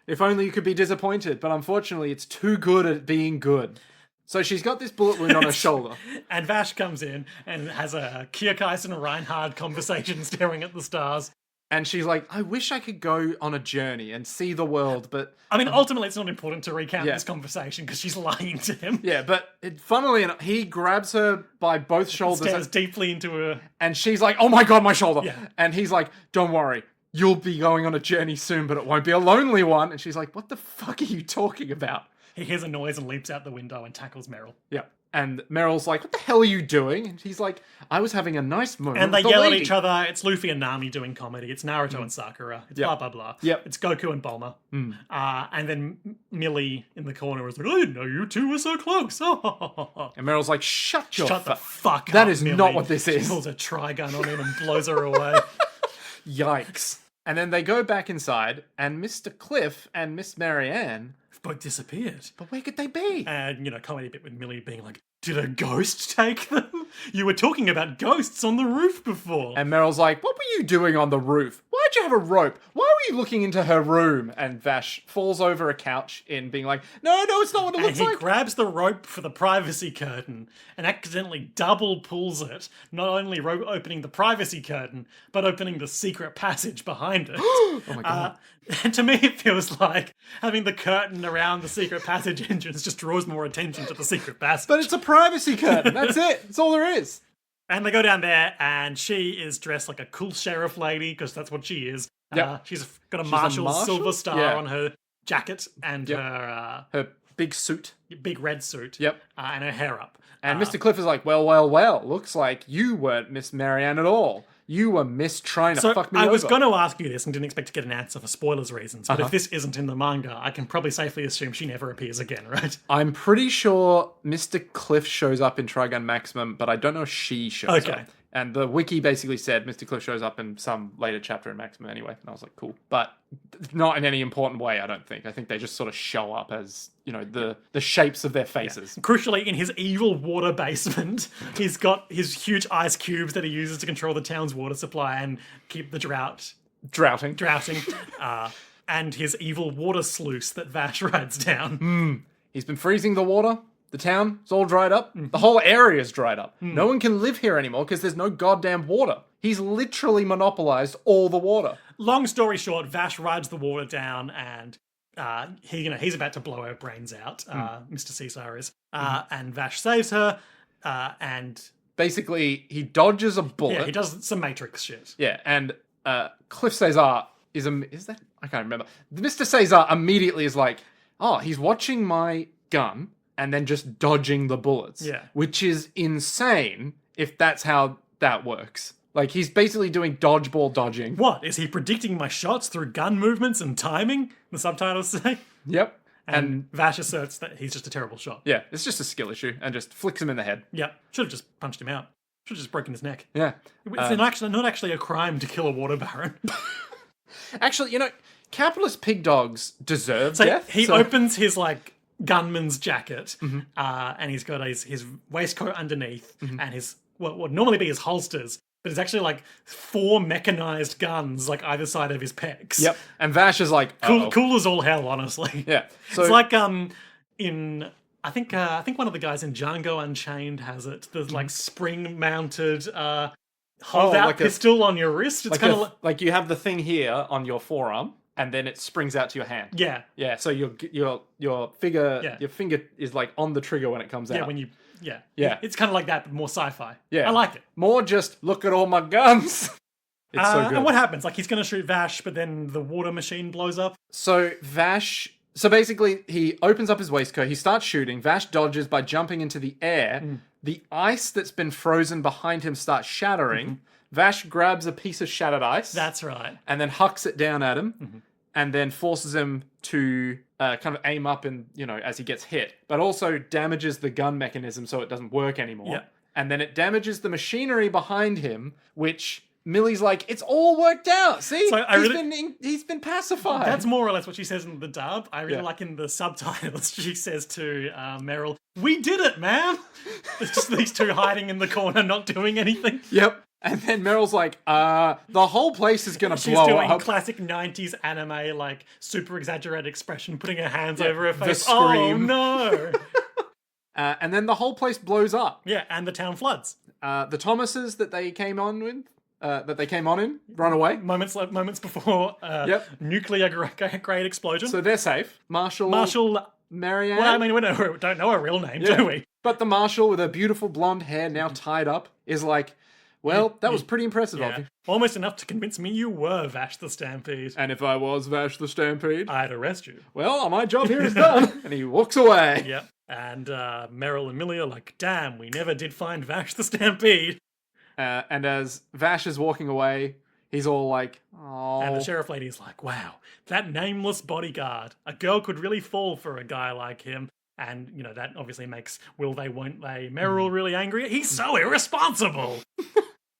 S2: If only you could be disappointed, but unfortunately it's too good at being good. So she's got this bullet wound on her shoulder.
S1: And Vash comes in and has a Kierkeis and Reinhard conversation staring at the stars.
S2: And she's like, I wish I could go on a journey and see the world, but...
S1: I mean, ultimately, it's not important to recount this conversation because she's lying to him.
S2: Yeah, but funnily enough, he grabs her by both shoulders.
S1: Stares deeply into her.
S2: And she's like, oh my God, my shoulder.
S1: Yeah.
S2: And he's like, don't worry, you'll be going on a journey soon, but it won't be a lonely one. And she's like, what the fuck are you talking about?
S1: He hears a noise and leaps out the window and tackles Meryl.
S2: Yeah. And Meryl's like, what the hell are you doing? And he's like, I was having a nice moment
S1: And they
S2: with the
S1: yell
S2: lady.
S1: at each other. It's Luffy and Nami doing comedy. It's Naruto and Sakura. It's blah, blah, blah.
S2: Yep.
S1: It's Goku and Bulma. And then Millie in the corner is like, I didn't know you two were so close.
S2: And Meryl's like, shut
S1: the fuck up,
S2: That is
S1: Millie.
S2: not what this is.
S1: She pulls a Trigun on him and blows her away.
S2: Yikes. And then they go back inside, and Mr. Cliff and Miss Marianne
S1: both disappeared.
S2: But where could they be?
S1: And, comedy bit with Millie being like, did a ghost take them? You were talking about ghosts on the roof before.
S2: And Meryl's like, what were you doing on the roof? Why'd you have a rope? Why were you looking into her room? And Vash falls over a couch in being like, no, it's not what it looks
S1: And he
S2: like.
S1: grabs the rope for the privacy curtain and accidentally double pulls it, not only opening the privacy curtain, but opening the secret passage behind it.
S2: Oh my God.
S1: And to me, it feels like having the curtain around the secret passage entrance just draws more attention to the secret passage.
S2: But it's a privacy curtain. That's it. That's all there is.
S1: And they go down there, and she is dressed like a cool sheriff lady, because that's what she is.
S2: Yep.
S1: She's got a
S2: a
S1: Marshall
S2: marshal?
S1: silver star
S2: Yeah.
S1: on her jacket and
S2: Yep.
S1: her
S2: Big suit.
S1: big red suit.
S2: Yep.
S1: And her hair up.
S2: And Mr. Cliff is like, well, looks like you weren't Miss Marianne at all. You were Miss trying to
S1: So
S2: fuck me
S1: I
S2: over.
S1: was going to ask you this and didn't expect to get an answer for spoilers reasons, but
S2: Uh-huh.
S1: if this isn't in the manga, I can probably safely assume she never appears again, right?
S2: I'm pretty sure Mr. Cliff shows up in Trigun Maximum, but I don't know if she shows
S1: Okay.
S2: up. And the wiki basically said Mr. Cliff shows up in some later chapter in Maximum anyway. And I was like, cool. But not in any important way, I don't think. I think they just sort of show up as, the shapes of their faces.
S1: Crucially, in his evil water basement, he's got his huge ice cubes that he uses to control the town's water supply and keep the
S2: Droughting.
S1: drowsing, and his evil water sluice that Vash rides down.
S2: He's been freezing the water. The town is all dried up. The whole area is dried up. No one can live here anymore because there's no goddamn water. He's literally monopolized all the water.
S1: Long story short, Vash rides the water down and he's about to blow her brains out. Mr. Caesar is. And Vash saves her and
S2: Basically, he dodges a bullet.
S1: he does some Matrix shit.
S2: Yeah, and Cliff Cesar is that? I can't remember. Mr. Cesar immediately is like, oh, he's watching my gun and then just dodging the bullets.
S1: Yeah.
S2: Which is insane if that's how that works. Like, he's basically doing dodgeball dodging.
S1: What? Is he predicting my shots through gun movements and timing? The subtitles say.
S2: Yep.
S1: And Vash asserts that he's just a terrible shot.
S2: Yeah, it's just a skill issue and just flicks him in the head.
S1: Yep. Should have just punched him out. Should have just broken his neck.
S2: Yeah.
S1: It's not actually a crime to kill a water baron.
S2: Actually, capitalist pig dogs deserve
S1: So
S2: death.
S1: he opens his gunman's jacket, and he's got his waistcoat underneath, and his what would normally be his holsters, but it's actually 4 mechanized guns either side of his pecs.
S2: Yep. And Vash is like,
S1: Cool as all hell, honestly.
S2: Yeah. So
S1: It's like in I think one of the guys in Django Unchained has it. There's spring mounted hold out
S2: like a-
S1: pistol on your wrist. It's kind of
S2: like you have the thing here on your forearm, and then it springs out to your hand.
S1: yeah.
S2: Yeah, so your finger
S1: Yeah.
S2: your finger is on the trigger when it comes out.
S1: Yeah, when you yeah.
S2: Yeah.
S1: It's kind of like that, but more sci-fi.
S2: Yeah.
S1: I like it.
S2: More just look at all my guns. It's so good.
S1: And what happens? He's going to shoot Vash, but then the water machine blows up.
S2: So basically he opens up his waistcoat, he starts shooting, Vash dodges by jumping into the air. The ice that's been frozen behind him starts shattering. Vash grabs a piece of shattered ice.
S1: That's right.
S2: And then hucks it down at him. And then forces him to kind of aim up and, as he gets hit. But also damages the gun mechanism so it doesn't work anymore.
S1: Yeah.
S2: And then it damages the machinery behind him, which Millie's like, it's all worked out. See?
S1: So
S2: He's been pacified.
S1: That's more or less what she says in the dub. I really
S2: Yeah.
S1: like in the subtitles, she says to Meryl, "We did it, man!" It's just these two hiding in the corner, not doing anything.
S2: Yep. And then Meryl's like, the whole place is going to
S1: She's
S2: blow
S1: doing
S2: up.
S1: classic 90s anime, super exaggerated expression, putting her hands over her
S2: the
S1: face.
S2: scream.
S1: Oh, no!
S2: And then the whole place blows up.
S1: Yeah, and the town floods.
S2: The Thomases that they came on in, run away.
S1: Moments before
S2: Yep.
S1: nuclear grade explosion.
S2: So they're safe. Marshall, Marianne.
S1: Well, I mean, we don't know her real name,
S2: Yeah.
S1: do we?
S2: But the Marshal with her beautiful blonde hair now tied up is like, well, that was pretty impressive of
S1: Yeah.
S2: you.
S1: Almost enough to convince me you were Vash the Stampede.
S2: And if I was Vash the Stampede,
S1: I'd arrest you.
S2: well, my job here is done. And he walks away.
S1: Yep. And Meryl and Millie are like, damn, we never did find Vash the Stampede.
S2: And as Vash is walking away, he's all like, oh.
S1: And the sheriff lady is like, wow, that nameless bodyguard. A girl could really fall for a guy like him. And, that obviously makes will they, won't they Meryl really angry. He's so irresponsible.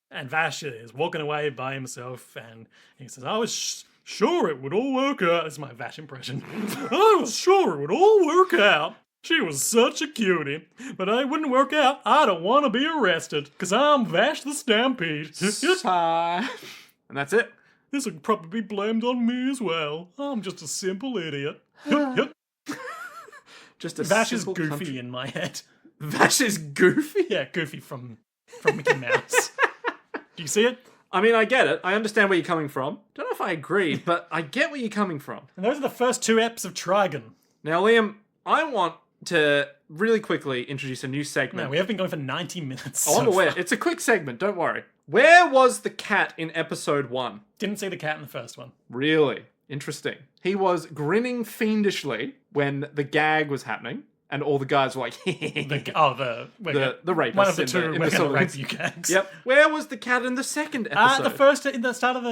S1: And Vash is walking away by himself. And he says, I was sure it would all work out. That's my Vash impression. I was sure it would all work out. She was such a cutie. But it wouldn't work out. I don't want to be arrested, because I'm Vash the Stampede.
S2: And that's it.
S1: This would probably be blamed on me as well. I'm just a simple idiot.
S2: Just a
S1: Vash is
S2: simple
S1: Goofy
S2: country-
S1: in my head.
S2: Vash is Goofy?
S1: Yeah, Goofy from Mickey Mouse. Do you see it?
S2: I mean, I get it. I understand where you're coming from. Don't know if I agree, but I get where you're coming from.
S1: And those are the first 2 eps of Trigun.
S2: Now, Liam, I want to really quickly introduce a new segment.
S1: No, we have been going for 90 minutes.
S2: Oh, I'm
S1: so
S2: aware.
S1: far.
S2: It's a quick segment, don't worry. Where was the cat in episode 1?
S1: Didn't see the cat in the first one.
S2: Really? Interesting. He was grinning fiendishly when the gag was happening, and all the guys were like,
S1: The
S2: rapist.
S1: one of the
S2: in
S1: two
S2: in
S1: we're going to
S2: saloons.
S1: rape you gags.
S2: Yep. Where was the cat in the second episode?
S1: In the start of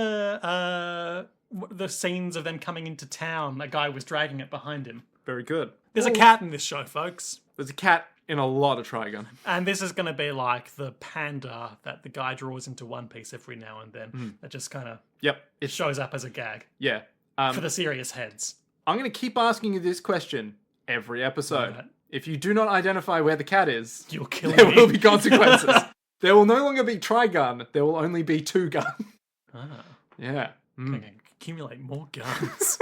S1: the scenes of them coming into town, a guy was dragging it behind him.
S2: Very good.
S1: There's a cat in this show, folks.
S2: There's a cat in a lot of Trigun.
S1: And this is going to be like the panda that the guy draws into One Piece every now and then. That just kind of
S2: Yep. It's
S1: shows up as a gag
S2: yeah.
S1: for the serious heads.
S2: I'm going to keep asking you this question every episode.
S1: Right.
S2: If you do not identify where the cat is,
S1: You're killing
S2: there
S1: me.
S2: will be consequences. There will no longer be Trigun. There will only be 2 gun.
S1: Ah,
S2: Yeah.
S1: I can accumulate more guns.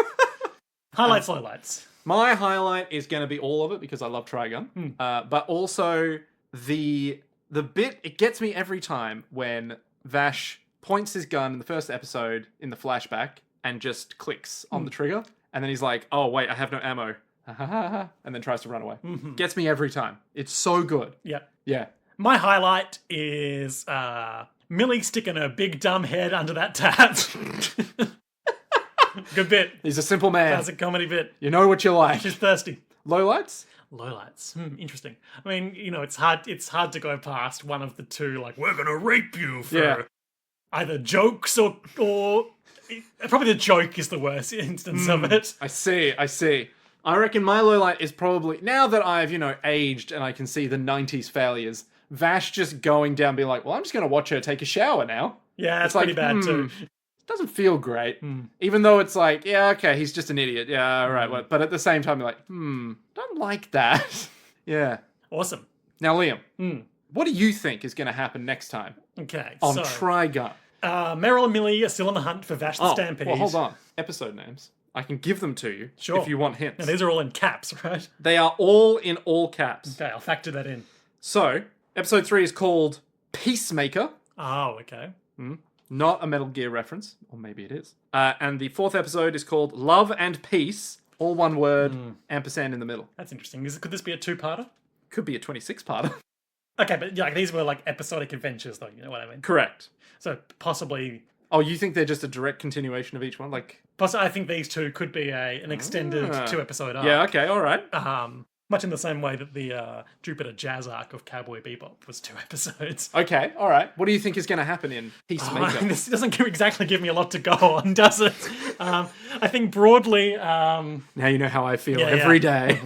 S1: Highlights, lowlights.
S2: My highlight is going to be all of it because I love Trigun. But also the bit, it gets me every time when Vash points his gun in the first episode in the flashback and just clicks on the trigger. And then he's like, oh, wait, I have no ammo. And then tries to run away. Gets me every time. It's so good.
S1: Yep.
S2: Yeah.
S1: My highlight is Millie sticking her big dumb head under that tap. Good bit.
S2: He's a simple man.
S1: Classic comedy bit.
S2: You know what you like.
S1: She's thirsty.
S2: Lowlights?
S1: Lowlights. Interesting. I mean, it's hard to go past one of the two, like, we're gonna rape you for either jokes or probably the joke is the worst instance of it.
S2: I see. I reckon my lowlight is probably, now that I've, aged and I can see the 90s failures, Vash just going down being like, well, I'm just going to watch her take a shower now.
S1: Yeah, that's
S2: It's like,
S1: pretty bad too.
S2: Doesn't feel great. Even though it's like, yeah, okay, he's just an idiot. Yeah, all right. Well, but at the same time, you're like, don't like that. Yeah.
S1: Awesome.
S2: Now, Liam, what do you think is going to happen next time
S1: Okay,
S2: on
S1: so
S2: Trigun?
S1: Meryl and Millie are still on the hunt for Vash the Stampede.
S2: Well, hold on. Episode names. I can give them to you
S1: Sure.
S2: if you want hints.
S1: Now, these are all in caps, right?
S2: They are all in all caps.
S1: Okay, I'll factor that in.
S2: So, episode 3 is called Peacemaker.
S1: Oh, okay.
S2: Not a Metal Gear reference, or maybe it is. And the 4th episode is called Love and Peace, all one word, ampersand in the middle.
S1: That's interesting. Could this be a 2-parter?
S2: Could be a 26-parter.
S1: Okay, but like these were like episodic adventures, though. You know what I mean?
S2: Correct.
S1: So possibly,
S2: Oh, you think they're just a direct continuation of each one?
S1: I think these two could be an extended 2-episode arc.
S2: Yeah, okay, all right.
S1: Much in the same way that the Jupiter Jazz arc of Cowboy Bebop was 2 episodes.
S2: Okay, all right. What do you think is going to happen in Peacemaker?
S1: This doesn't exactly give me a lot to go on, does it? I think broadly...
S2: Now you know how I feel
S1: Yeah,
S2: every
S1: yeah.
S2: day.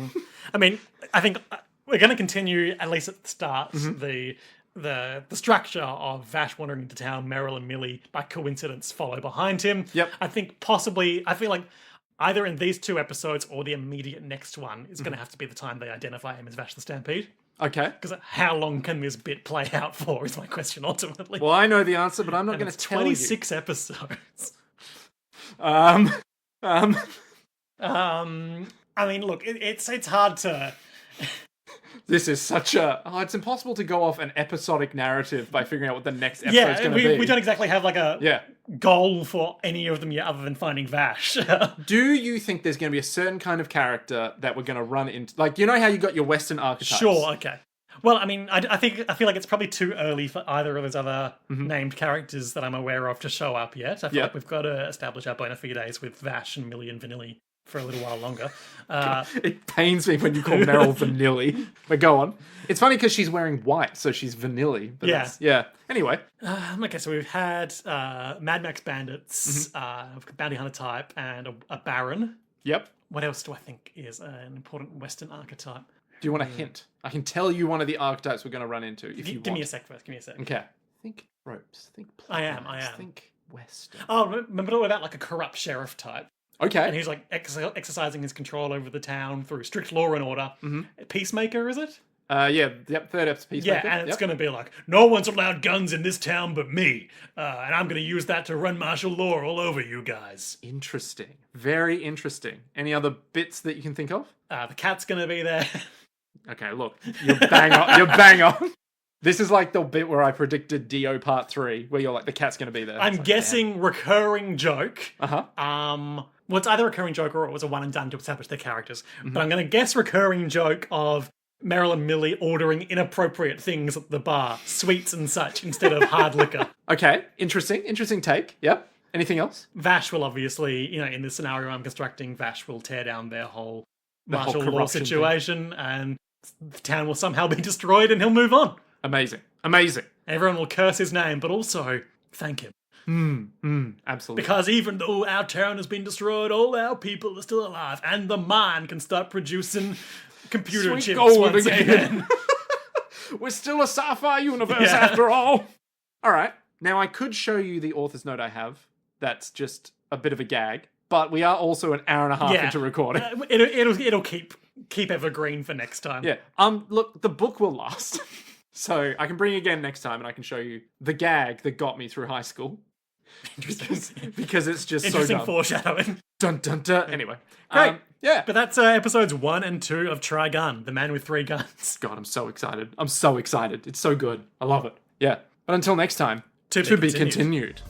S1: I mean, I think we're going to continue, at least at the start, the structure of Vash wandering into town, Meryl and Millie, by coincidence, follow behind him.
S2: Yep.
S1: I think possibly, I feel like either in these 2 episodes or the immediate next one is going to have to be the time they identify him as Vash the Stampede.
S2: Okay.
S1: Because how long can this bit play out for is my question ultimately.
S2: Well, I know the answer, but I'm not
S1: and
S2: going to
S1: it's
S2: tell
S1: 26 episodes.
S2: you.
S1: I mean, look, it's hard to...
S2: This is such a... Oh, it's impossible to go off an episodic narrative by figuring out what the next episode's going to be.
S1: We don't exactly have like a goal for any of them yet other than finding Vash.
S2: Do you think there's going to be a certain kind of character that we're going to run into? Like, you know how you got your Western archetypes?
S1: Sure, okay. Well, I mean, I feel like it's probably too early for either of those other named characters that I'm aware of to show up yet. I feel like we've got to establish our bona fides with Vash and Millie and Vanilli for a little while longer.
S2: It pains me when you call Meryl Vanilli. But go on. It's funny because she's wearing white, so she's Vanilli. But yeah. Anyway.
S1: Okay, so we've had Mad Max Bandits, Bounty Hunter type, and a Baron.
S2: Yep.
S1: What else do I think is an important Western archetype?
S2: Do you want a hint? I can tell you one of the archetypes we're going to run into if you want.
S1: Give me a sec first. Give me a sec.
S2: Okay. Think ropes. Think
S1: I
S2: plans.
S1: am.
S2: Think Western.
S1: Oh, remember about like a corrupt sheriff type?
S2: Okay.
S1: And he's like exercising his control over the town through strict law and order. Peacemaker, is it?
S2: Yep, third episode Peacemaker.
S1: Yeah, and it's going to be like, no one's allowed guns in this town but me. And I'm going to use that to run martial law all over you guys.
S2: Interesting. Very interesting. Any other bits that you can think of?
S1: The cat's going to be there.
S2: Okay, look, you're bang on. You're bang on. This is like the bit where I predicted Dio Part 3, where you're like, the cat's going to be there.
S1: I'm
S2: It's like,
S1: guessing recurring joke.
S2: Uh-huh.
S1: Well, it's either a recurring joke or it was a one and done to establish their characters. But I'm going to guess recurring joke of Meryl and Millie ordering inappropriate things at the bar, sweets and such, instead of hard liquor.
S2: Okay, interesting take. Yep. Anything else?
S1: Vash will obviously, in this scenario I'm constructing, Vash will tear down their whole
S2: The whole
S1: martial law
S2: corruption
S1: situation, and the town will somehow be destroyed and he'll move on.
S2: Amazing.
S1: Everyone will curse his name, but also thank him.
S2: Absolutely.
S1: Because even though our town has been destroyed, all our people are still alive, and the mine can start producing computer
S2: Sweet
S1: chips
S2: gold
S1: once
S2: again.
S1: again.
S2: We're still a sci-fi universe
S1: Yeah.
S2: after all. All right. Now, I could show you the author's note I have. That's just a bit of a gag. But we are also an hour and a half into recording.
S1: It'll keep evergreen for next time.
S2: Yeah. Look, the book will last. So I can bring it again next time and I can show you the gag that got me through high school. because it's just so
S1: Interesting
S2: dumb.
S1: foreshadowing.
S2: Dun, dun, dun. Anyway.
S1: Great.
S2: Yeah.
S1: But that's episodes 1 and 2 of Trigun, the man with 3 guns.
S2: God, I'm so excited. It's so good. I love it. Yeah. But until next time,
S1: To be
S2: to be
S1: continued.
S2: continued.